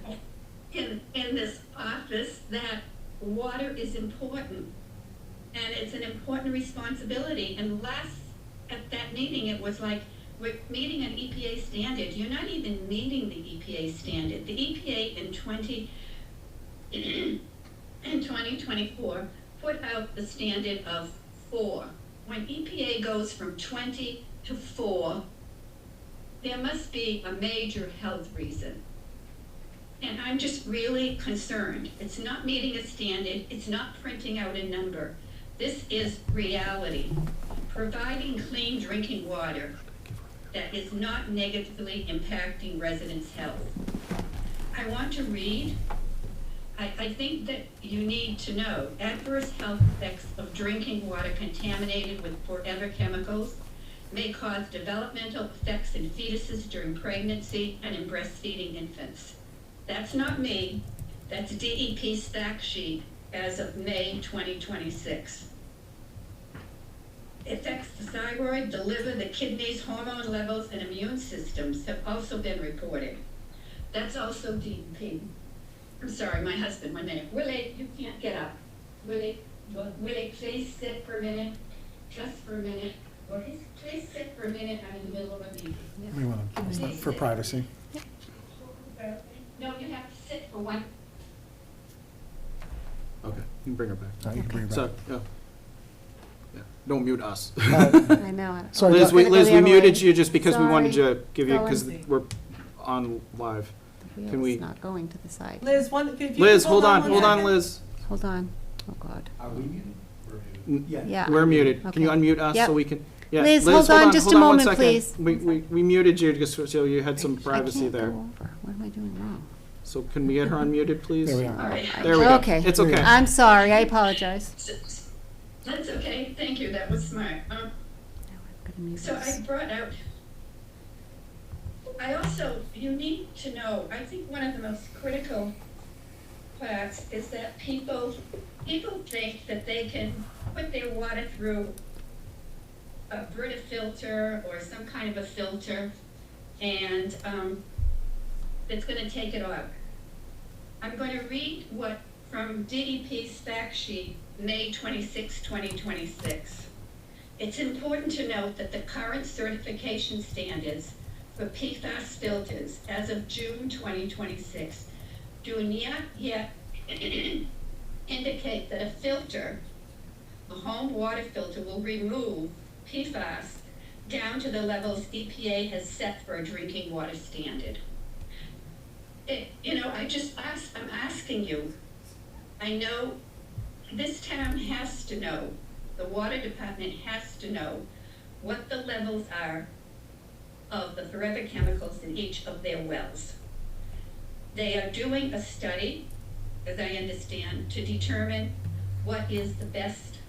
G: in this office that water is important, and it's an important responsibility. And at that meeting, it was like, we're meeting an EPA standard. You're not even meeting the EPA standard. The EPA in 2024 put out the standard of 4. When EPA goes from 20 to 4, there must be a major health reason. And I'm just really concerned. It's not meeting a standard. It's not printing out a number. This is reality. Providing clean drinking water that is not negatively impacting residents' health. I want to read. I think that you need to know adverse health effects of drinking water contaminated with forever chemicals may cause developmental effects in fetuses during pregnancy and in breastfeeding infants. That's not me. That's DEP's fact sheet as of May 2026. Effects the thyroid, the liver, the kidneys, hormone levels, and immune systems have also been reported. That's also DEP. I'm sorry, my husband, 1 minute. Willie, you can't get up. Willie, please sit for a minute. Just for a minute. Please sit for a minute. I'm in the middle of a meeting.
A: We want to, for privacy.
G: No, you have to sit for 1.
C: Okay, you can bring her back.
A: You can bring it back.
C: So, yeah, don't mute us.
B: I know.
A: Sorry,
C: Liz,
A: Doc-
C: we
B: Gonna go the other
C: muted
B: way.
C: you just because we wanted
B: Sorry.
C: to give you,
E: Go
C: because
E: and see.
C: we're on live.
B: The
C: Can we-
B: wheel's not going to the side.
E: Liz, if you
C: Liz,
E: could
C: hold on,
E: one
C: hold on,
E: second.
C: Liz.
B: Hold on. Oh, God.
F: Are we muted?
C: N-
B: Yeah.
C: We're muted. Can you
B: Okay.
C: unmute us
B: Yep.
C: so we can? Yeah.
B: Liz, hold on just a
C: one
B: moment,
C: second.
B: please.
C: We muted you just so you had some
B: I
C: privacy
B: can't
C: there.
B: go over. What am I doing wrong?
C: So can we get her unmuted, please?
A: There we
G: All
A: are.
G: right.
C: There we go.
B: Okay.
C: It's okay.
B: I'm sorry. I apologize.
G: That's okay. Thank you. That was smart.
B: Now I'm gonna mute
G: So
B: this.
G: I brought out, you need to know, I think one of the most critical parts is that people think that they can put their water through a Brita filter or some kind of a filter, and it's going to take it off. I'm going to read what from DEP's fact sheet, May 26, 2026. It's important to note that the current certification standards for PFAS filters as of June 2026 do not yet indicate that a filter, a home water filter, will remove PFAS down to the levels EPA has set for a drinking water standard. I'm asking you, I know this town has to know, the water department has to know what the levels are of the forever chemicals in each of their wells. They are doing a study, as I understand, to determine what is the best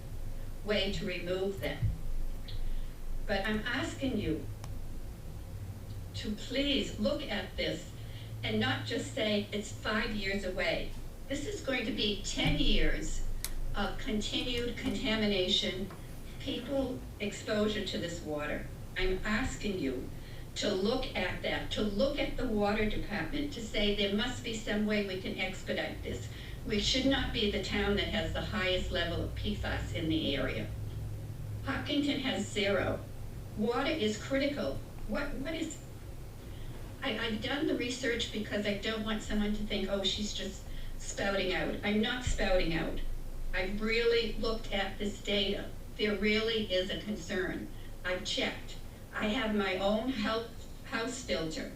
G: way to remove them. But I'm asking you to please look at this and not just say it's 5 years away. This is going to be 10 years of continued contamination, people exposure to this water. I'm asking you to look at that, to look at the water department, to say there must be some way we can expedite this. We should not be the town that has the highest level of PFAS in the area. Hopkinton has 0. Water is critical. What is, I've done the research because I don't want someone to think, oh, she's just spouting out. I'm not spouting out. I've really looked at this data. There really is a concern. I've checked. I have my own house filter.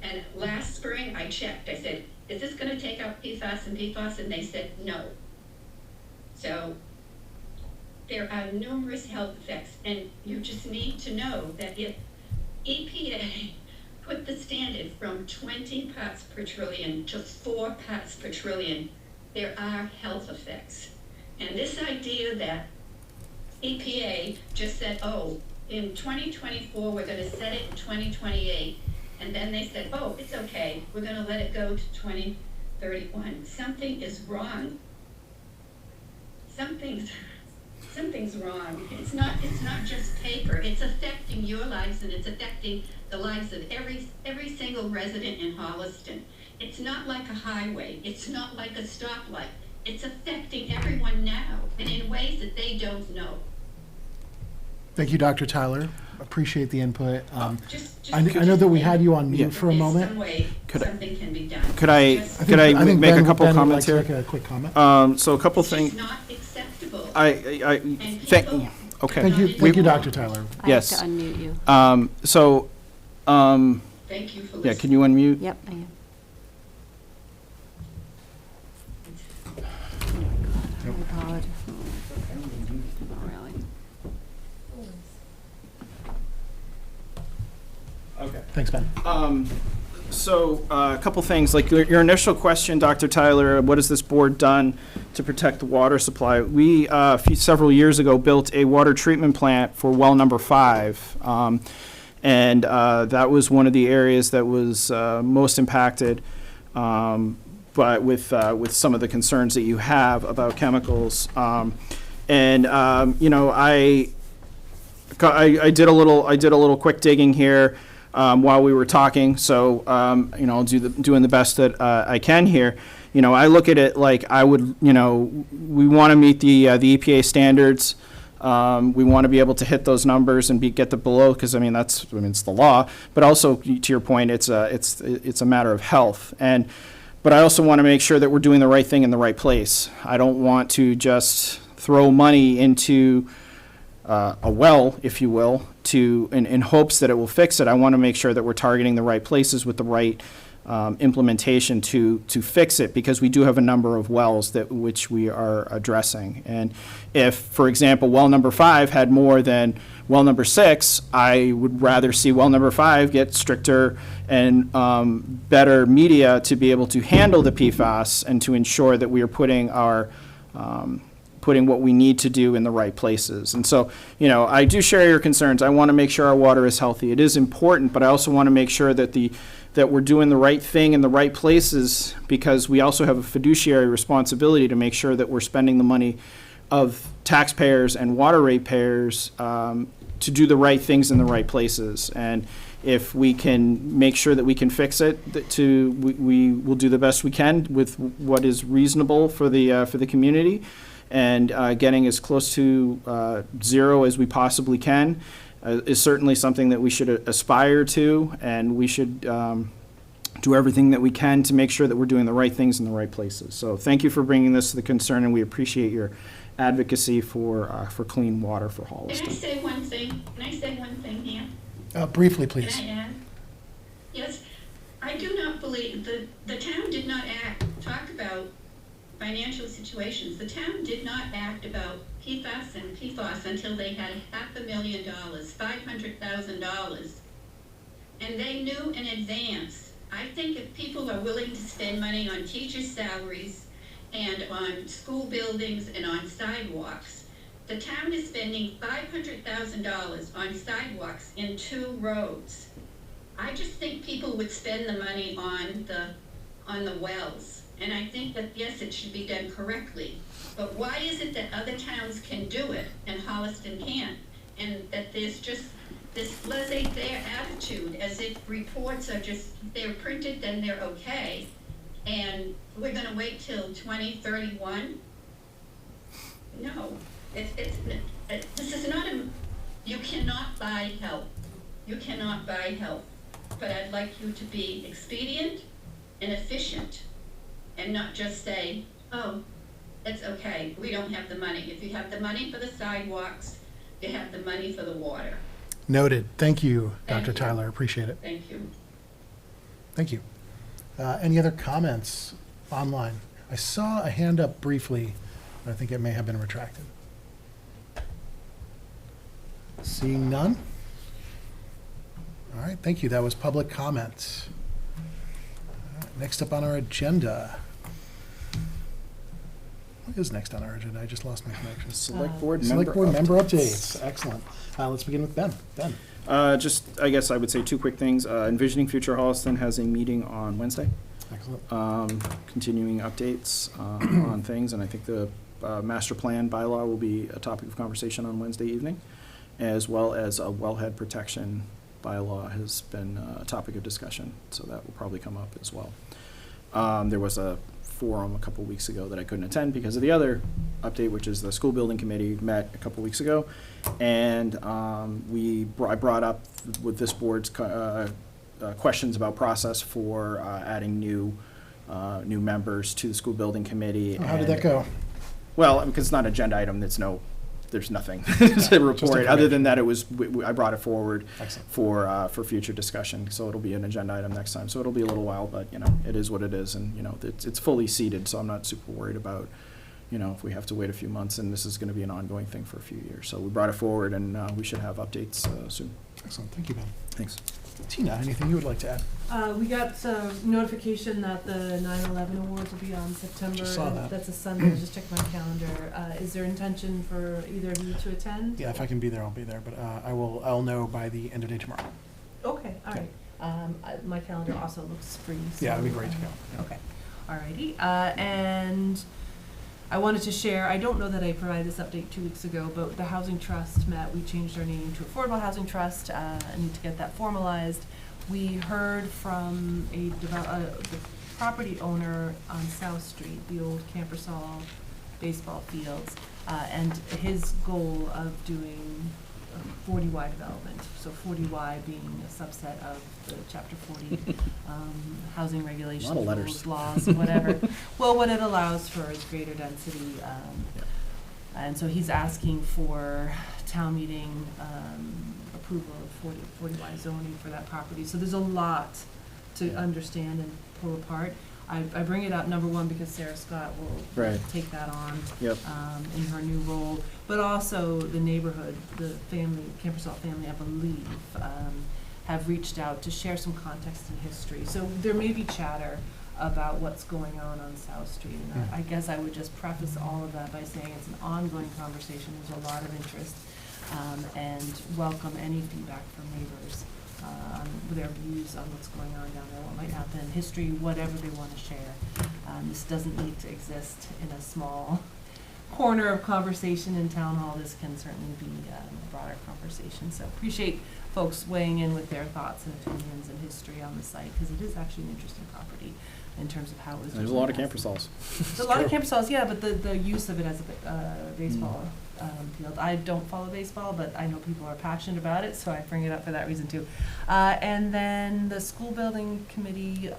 G: And last spring I checked. I said, is this going to take out PFAS and PFAS? And they said no. So there are numerous health effects. And you just need to know that if EPA put the standard from 20 parts per trillion to 4 parts per trillion, there are health effects. And this idea that EPA just said, oh, in 2024, we're going to set it in 2028, and then they said, oh, it's okay, we're going to let it go to 2031. Something is wrong. Something's wrong. It's not just paper. It's affecting your lives, and it's affecting the lives of every single resident in Holliston. It's not like a highway. It's not like a stoplight. It's affecting everyone now, and in ways that they don't know.
A: Thank you, Dr. Tyler. Appreciate the input.
G: Just
A: I know that we had you on mute
C: Yeah.
A: for a
G: There's
A: moment.
G: some way something can be done.
C: Could I
G: Just-
C: make a couple
A: Ben would
C: comments
A: like to
C: here?
A: make a quick comment.
C: So a couple
G: It's
C: things.
G: not acceptable.
C: I
G: And
C: thank.
G: people-
C: Okay.
A: Thank you, Dr. Tyler.
B: I
C: Yes.
B: have to unmute you.
C: So,
G: Thank you for
C: yeah.
G: listening.
C: Can you unmute?
B: Yep, I am. Oh, my God. Oh, really?
C: Okay.
A: Thanks, Ben.
C: So a couple things, like your initial question, Dr. Tyler, what has this board done to protect the water supply? We, several years ago, built a water treatment plant for well number 5. And that was one of the areas that was most impacted, but with some of the concerns that you have about chemicals. You know, I did a little quick digging here while we were talking, so you know, doing the best that I can here. You know, I look at it like I would, you know, we want to meet the EPA standards. We want to be able to hit those numbers and get the below, because I mean it's the law. But also, to your point, it's a matter of health. But I also want to make sure that we're doing the right thing in the right place. I don't want to just throw money into a well, if you will, in hopes that it will fix it. I want to make sure that we're targeting the right places with the right implementation to fix it, because we do have a number of wells which we are addressing. And if, for example, well number 5 had more than well number 6, I would rather see well number 5 get stricter and better media to be able to handle the PFAS and to ensure that we are putting what we need to do in the right places. And so, you know, I do share your concerns. I want to make sure our water is healthy. It is important, but I also want to make sure that we're doing the right thing in the right places, because we also have a fiduciary responsibility to make sure that we're spending the money of taxpayers and water ratepayers to do the right things in the right places. And if we can make sure that we can fix it, we will do the best we can with what is reasonable for the community, and getting as close to zero as we possibly can is certainly something that we should aspire to, and we should do everything that we can to make sure that we're doing the right things in the right places. So thank you for bringing this to the concern, and we appreciate your advocacy for clean water for
G: Can I
C: Holliston.
G: say one thing? Can I say one thing here?
A: Briefly, please.
G: Can I add? Yes, I do not believe, the town did not talk about financial situations. The town did not act about PFAS and PFOS until they had $500,000, $500,000. And they knew in advance. I think if people are willing to spend money on teachers' salaries and on school buildings and on sidewalks, the town is spending $500,000 on sidewalks in 2 roads. I just think people would spend the money on the wells. And I think that, yes, it should be done correctly. But why is it that other towns can do it and Holliston can't? And that there's just this laissez-faire attitude, as if reports are just, they're printed, then they're okay. And we're gonna wait till 2031? No, this is not you cannot buy help. You cannot buy help. But I'd like you to be expedient and efficient and not just say, oh, it's okay, we don't have the money. If you have the money for the sidewalks, you have the money for the water.
A: Noted. Thank you,
G: Thank
A: Dr.
G: you.
A: Tyler. Appreciate it.
G: Thank you.
A: Thank you. Any other comments online? I saw a hand up briefly, but I think it may have been retracted. Seeing none? All right, thank you. That was public comment. Next up on our agenda. What is next on our agenda? I just lost my connection.
C: Select board
A: Member updates. Excellent. Let's begin with Ben. Ben.
C: Just, I guess I would say 2 quick things. Envisioning Future Holliston has a meeting on Wednesday,
A: Excellent.
C: continuing updates on things, and I think the master plan bylaw will be a topic of conversation on Wednesday evening, as well as a wellhead protection bylaw has been a topic of discussion, so that will probably come up as well. There was a forum a couple weeks ago that I couldn't attend because of the other update, which is the school building committee met a couple weeks ago, and I brought up with this board's questions about process for adding new members to the school building committee.
A: How did that go?
C: Well, because it's not an agenda item, there's nothing to report. Other than that, I brought it forward
A: Excellent.
C: for future discussion. So it'll be an agenda item next time. So it'll be a little while, but it is what it is, and it's fully seated. So I'm not super worried about if we have to wait a few months, and this is going to be an ongoing thing for a few years. So we brought it forward, and we should have updates soon.
A: Excellent. Thank you, Ben.
C: Thanks.
A: Tina, anything you would like to add?
E: We got some notification that the 9/11 awards will be on September.
A: Just saw that.
E: That's a Sunday. I just checked my calendar. Is there intention for either of you to attend?
A: Yeah, if I can be there, I'll be there, but I'll know by the end of day tomorrow.
E: Okay, all right. My calendar also looks free. So,
A: Yeah, it'd be great to go.
E: Okay, all righty. And I wanted to share, I don't know that I provided this update 2 weeks ago, but the Housing Trust met. We changed our name to Affordable Housing Trust. I need to get that formalized. We heard from the property owner on South Street, the old Campersall baseball fields, and his goal of doing 40Y development. So 40Y being a subset of the Chapter 40 housing regulations,
C: A lot of letters.
E: rules, laws, whatever. Well, what it allows for is greater density. And so he's asking for town meeting approval of 40Y zoning for that property. So there's a lot to understand and pull apart. I bring it up, number one, because Sarah Scott will
C: Right.
E: take that on
C: Yep.
E: in her new role, but also the neighborhood, the family, Campersall family, I believe, have reached out to share some context and history. So there may be chatter about what's going on South Street, and I guess I would just preface all of that by saying it's an ongoing conversation. There's a lot of interest, and welcome any feedback from neighbors on their views on what's going on down there, what might happen, history, whatever they want to share. This doesn't need to exist in a small corner of conversation in town hall, this can certainly be a broader conversation. So appreciate folks weighing in with their thoughts and opinions and history on the site, because it is actually an interesting property in terms of how it was.
C: There's a lot of camper stalls.
E: There's a lot of camper stalls, yeah, but the use of it as a baseball field. I don't follow baseball, but I know people are passionate about it, so I bring it up for that reason too. And then the school building committee,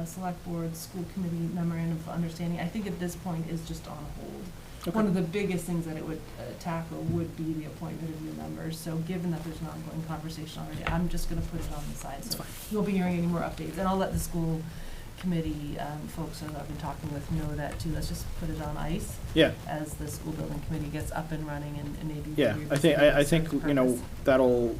E: select board, school committee memorandum of understanding, I think at this point is just on hold.
C: Okay.
E: One of the biggest things that it would tackle would be the appointment of new members. So given that there's an ongoing conversation already, I'm just gonna put it on the side. So you won't be hearing any more updates. And I'll let the school committee folks that I've been talking with know that too. Let's just put it on ice
C: Yeah.
E: as the school building committee gets up and running and maybe.
C: Yeah,
E: revisit
C: I
E: its
C: think, you know,
E: purpose.
C: that'll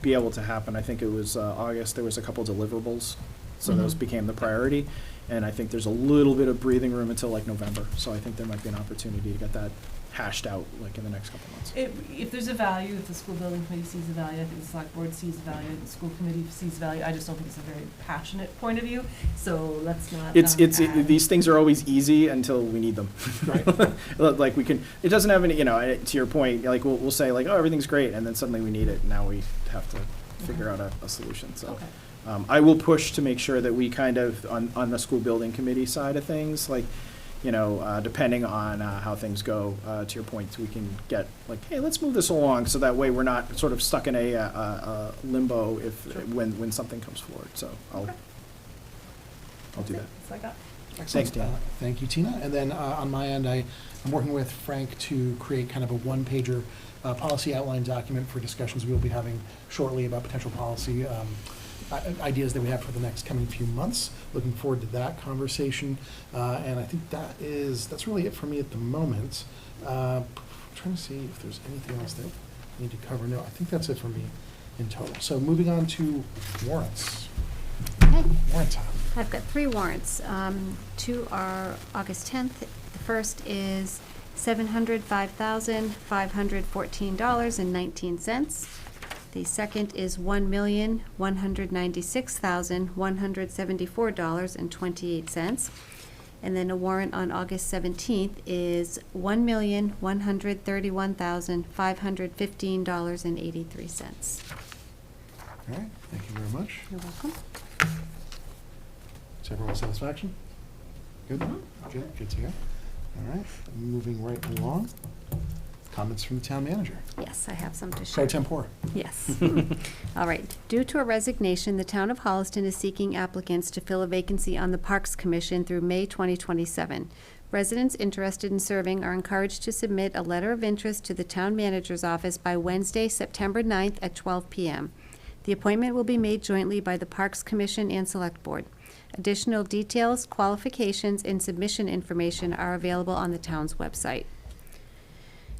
C: be able to happen. I think it was August, there was a couple deliverables, so those
E: Mhm.
C: became the priority. And I think there's a little bit of breathing room until like November, so I think there might be an opportunity to get that hashed out like in the next couple months.
E: If there's a value, if the school building committee sees a value, I think the select board sees a value, the school committee sees value, I just don't think it's a very passionate point of view, so let's not.
C: These things are always easy until we need them.
A: Right.
C: Like we can, it doesn't have any, you know, to your point, like we'll say like, oh, everything's great, and then suddenly we need it, and now we have to figure out a solution, so.
E: Okay.
C: I will push to make sure that we kind of, on the school building committee side of things, like, you know, depending on how things go, to your point, we can get like, hey, let's move this along, so that way we're not sort of stuck in a limbo when something comes forward, so I'll do that.
E: That's all I got.
C: Thanks, Tina.
A: Thank you, Tina. And then on my end, I'm working with Frank to create kind of a one-pager policy outline document for discussions we will be having shortly about potential policy ideas that we have for the next coming few months. Looking forward to that conversation. And I think that's really it for me at the moment. Trying to see if there's anything else that we need to cover. No, I think that's it for me in total. So moving on to warrants.
B: Okay.
A: Warrant time.
B: I've got 3 warrants. 2 are August 10th. The first is $705,514.19. The second is $1,196,174.28. And then a warrant on August 17th is $1,131,515.83.
A: All right, thank you very much.
B: You're welcome.
A: Is everyone's satisfaction? Good? Good to go. All right, moving right along. Comments from the town manager.
B: Yes, I have some to
A: Pro
B: share.
A: tempore.
B: Yes. All right. Due to a resignation, the town of Holliston is seeking applicants to fill a vacancy on the Parks Commission through May 2027. Residents interested in serving are encouraged to submit a letter of interest to the town manager's office by Wednesday, September 9th at 12 p.m. The appointment will be made jointly by the Parks Commission and Select Board. Additional details, qualifications, and submission information are available on the town's website.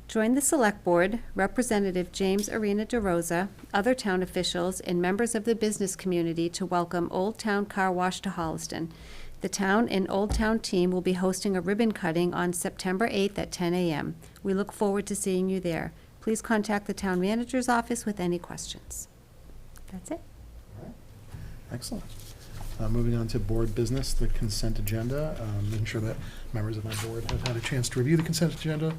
B: Join the Select Board, Representative James Arena DeRosa, other town officials, and members of the business community to welcome Old Town Car Wash to Holliston. The town and Old Town team will be hosting a ribbon cutting on September 8th at 10 a.m. We look forward to seeing you there. Please contact the town manager's office with any questions. That's it.
A: All right. Excellent. Moving on to board business, the consent agenda. Making sure that members of my board have had a chance to review the consent agenda.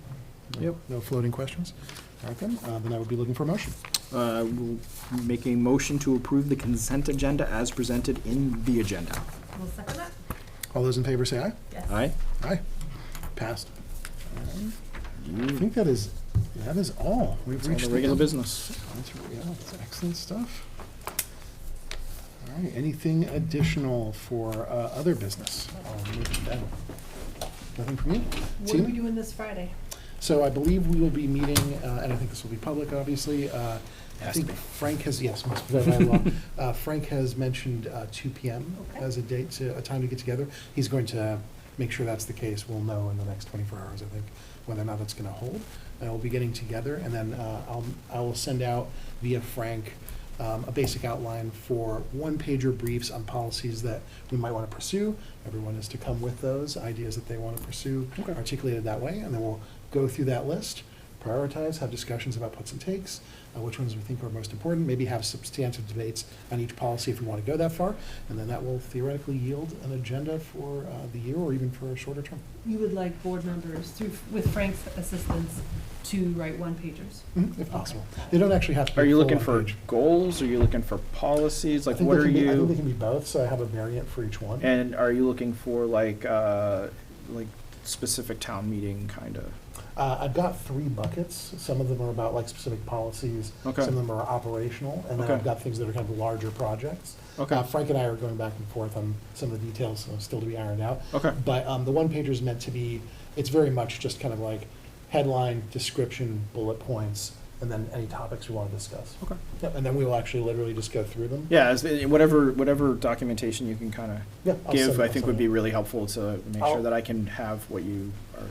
C: Yep.
A: No floating questions. All right, then I would be looking for a motion.
C: We'll make a motion to approve the consent agenda as presented in the agenda.
E: We'll second that?
A: All those in favor say aye.
E: Yes.
C: Aye?
A: Aye. Passed. I think that is all. We've
C: It's all
A: reached
C: the regular
A: end.
C: business.
A: That's excellent stuff. All right, anything additional for other business? I'll move it down. Nothing from you?
E: What
A: Tina?
E: are we doing this Friday?
A: So I believe we will be meeting, and I think this will be public, obviously. I
C: Has to
A: think
C: be.
A: Frank has, yes, must be by law. Frank has mentioned 2 p.m.
E: Okay.
A: as a time to get together. He's going to make sure that's the case. We'll know in the next 24 hours, I think, whether or not it's going to hold. And we'll be getting together, and then I will send out via Frank a basic outline for one-pager briefs on policies that we might want to pursue. Everyone is to come with those ideas that they want to pursue,
C: Okay.
A: articulated that way, and then we'll go through that list, prioritize, have discussions about puts and takes, which ones we think are most important, maybe have substantive debates on each policy if we want to go that far, and then that will theoretically yield an agenda for the year or even for a shorter term.
E: You would like board members, with Frank's assistance, to write one-pagers?
A: If possible.
E: Okay.
A: They don't actually have to be
C: Are you
A: full
C: looking
A: on
C: for
A: page.
C: goals? Are you looking for policies?
A: I
C: Like,
A: think
C: what
A: they
C: are
A: can be- I think they
C: you?
A: can be both, so I have a variant for each one.
C: And are you looking for like specific town meeting kind of?
A: I've got 3 buckets. Some of them are about like specific policies.
C: Okay.
A: Some of them are operational, and then
C: Okay.
A: I've got things that are kind of larger projects.
C: Okay.
A: Frank and I are going back and forth on some of the details, still to be ironed out.
C: Okay.
A: But the one pager is meant to be, it's very much just kind of like headline, description, bullet points, and then any topics we want to discuss.
C: Okay.
A: Yep, and then we will actually literally just go through them.
C: Yeah, whatever documentation you can kind of
A: Yeah, I'll
C: give,
A: send-
C: I
A: I'll
C: think
A: send
C: would
A: it.
C: be really helpful to make sure
A: I'll-
C: that I can have what you are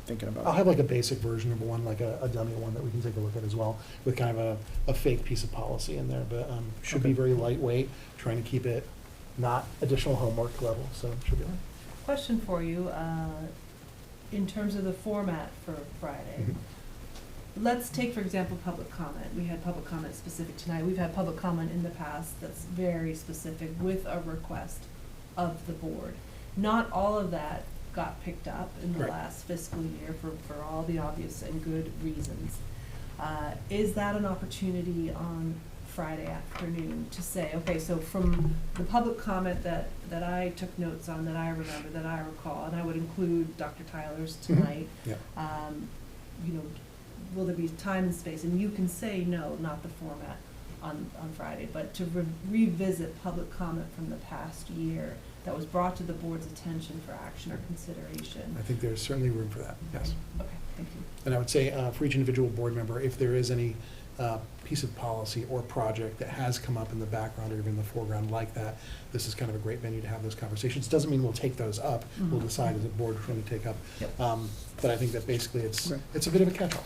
C: thinking about.
A: I'll have like a basic version of one, like a dummy one that we can take a look at as well, with kind of a fake piece of policy in there, but should be
C: Okay.
A: very lightweight, trying to keep it not additional homework level, so it should be all right.
E: Question for you, in terms of the format for Friday.
A: Mhm.
E: Let's take, for example, public comment. We had public comment specific tonight. We've had public comment in the past that's very specific with a request of the board. Not all of that got picked up in the
A: Right.
E: last fiscal year for all the obvious and good reasons. Is that an opportunity on Friday afternoon to say, okay, so from the public comment that I took notes on, that I remember, that I recall, and I would include Dr. Tyler's tonight,
A: Yeah.
E: you know, will there be time and space? And you can say no, not the format on Friday, but to revisit public comment from the past year that was brought to the board's attention for action or consideration.
A: I think there's certainly room for that, yes.
E: Okay, thank you.
A: And I would say for each individual board member, if there is any piece of policy or project that has come up in the background or even in the foreground like that, this is kind of a great venue to have those conversations. Doesn't mean we'll take those up. We'll
E: Mhm.
A: decide as a board which one to take up.
E: Yep.
A: But I think that basically
C: Okay.
A: it's a bit of a catch-all.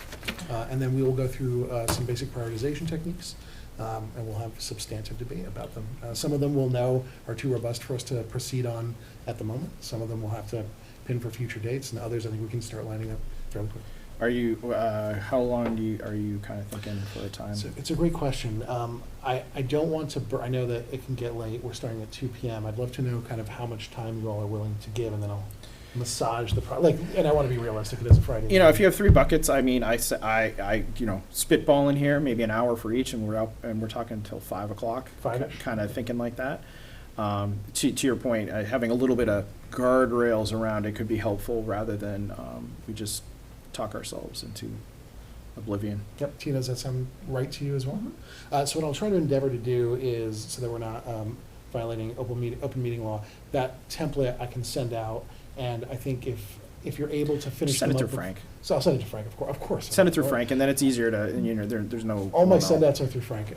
A: And then we will go through some basic prioritization techniques, and we'll have substantive debate about them. Some of them we'll know are too robust for us to proceed on at the moment. Some of them we'll have to pin for future dates, and others I think we can start lining up fairly quickly.
C: Are you, how long are you kind of thinking for a time?
A: So it's a great question. I don't want to, I know that it can get late. We're starting at 2 PM. I'd love to know kind of how much time you all are willing to give, and then I'll massage the, and I want to be realistic. It is a Friday.
C: You know, if you have 3 buckets, I mean, I spitballing here, maybe an hour for each, and we're talking until 5 o'clock.
A: 5-ish.
C: Kind of thinking like that. To your point, having a little bit of guardrails around it could be helpful rather than we just talk ourselves into oblivion.
A: Yep. Tina, does that sound right to you as well?
E: Mhm.
A: So what I'll try to endeavor to do is, so that we're not violating open meeting law, that template I can send out, and I think if you're able to finish
C: Send it
A: them
C: to
A: up
C: Frank.
A: So I'll send it to Frank, of course.
C: Send it through Frank, and then it's easier to, and there's no.
A: All my
C: no-
A: send-outs are through Frank.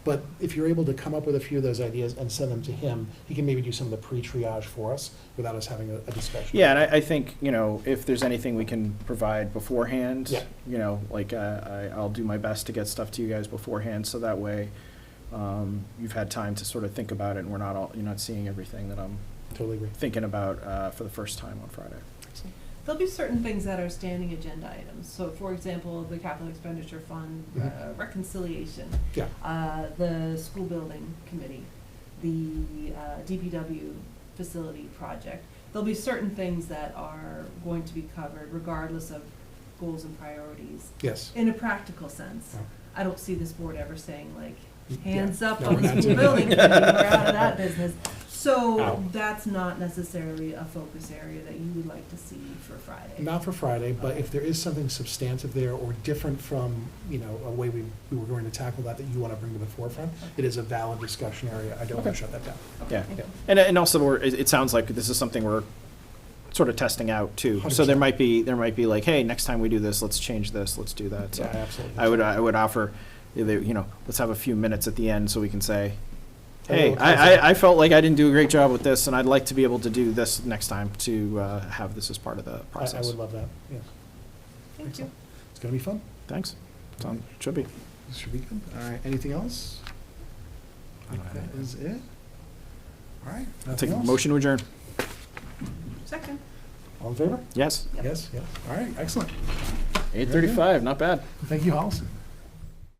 A: But if you're able to come up with a few of those ideas and send them to him, he can maybe do some of the pre-triage for us without us having a discussion.
C: Yeah, and I think, if there's anything we can provide beforehand,
A: Yeah.
C: I'll do my best to get stuff to you guys beforehand, so that way you've had time to sort of think about it, and you're not seeing everything that I'm
A: Totally agree.
C: thinking about for the first time on Friday.
E: There'll be certain things that are standing agenda items. So, for example, the capital expenditure fund, reconciliation,
A: Yeah.
E: the school building committee, the DPW facility project. There'll be certain things that are going to be covered regardless of goals and priorities.
A: Yes.
E: In a practical sense,
A: Yeah.
E: I don't see this board ever saying like,
A: Yeah.
E: hands up
A: No,
E: on
A: we're
E: the
A: not
E: school
A: doing
E: building
A: that.
E: committee, we're out of that business. So
A: Ow.
E: that's not necessarily a focus area that you would like to see for Friday.
A: Not for Friday, but if there is something substantive there or different from, a way we were going to tackle that you want to bring to the forefront, it is a valid discussion area. I don't want
C: Okay.
A: to shut that down.
C: Yeah,
E: Thank you.
C: and also it sounds like this is something we're sort of testing out too. So
A: 100%.
C: there might be like, hey, next time we do this, let's change this, let's do that. So
A: Yeah, absolutely.
C: I would offer, let's have a few minutes at the end so we can say,
A: Hello,
C: hey,
A: how's
C: I felt like I didn't do a great job with this, and I'd like to be able to do this next time to have this as part of the
A: I
C: process.
A: would love that, yes.
E: Thank you.
A: Excellent. It's going to be fun.
C: Thanks. Should be.
A: This should be good. All right, anything else? I think that is it. All right.
C: I'll
A: nothing
C: take a
A: else?
C: motion to adjourn.
E: Second.
A: All in favor?
C: Yes.
E: Yep.
A: Yes, yeah. All right, excellent.
C: 8:35, not bad.
A: Thank you, Holliston.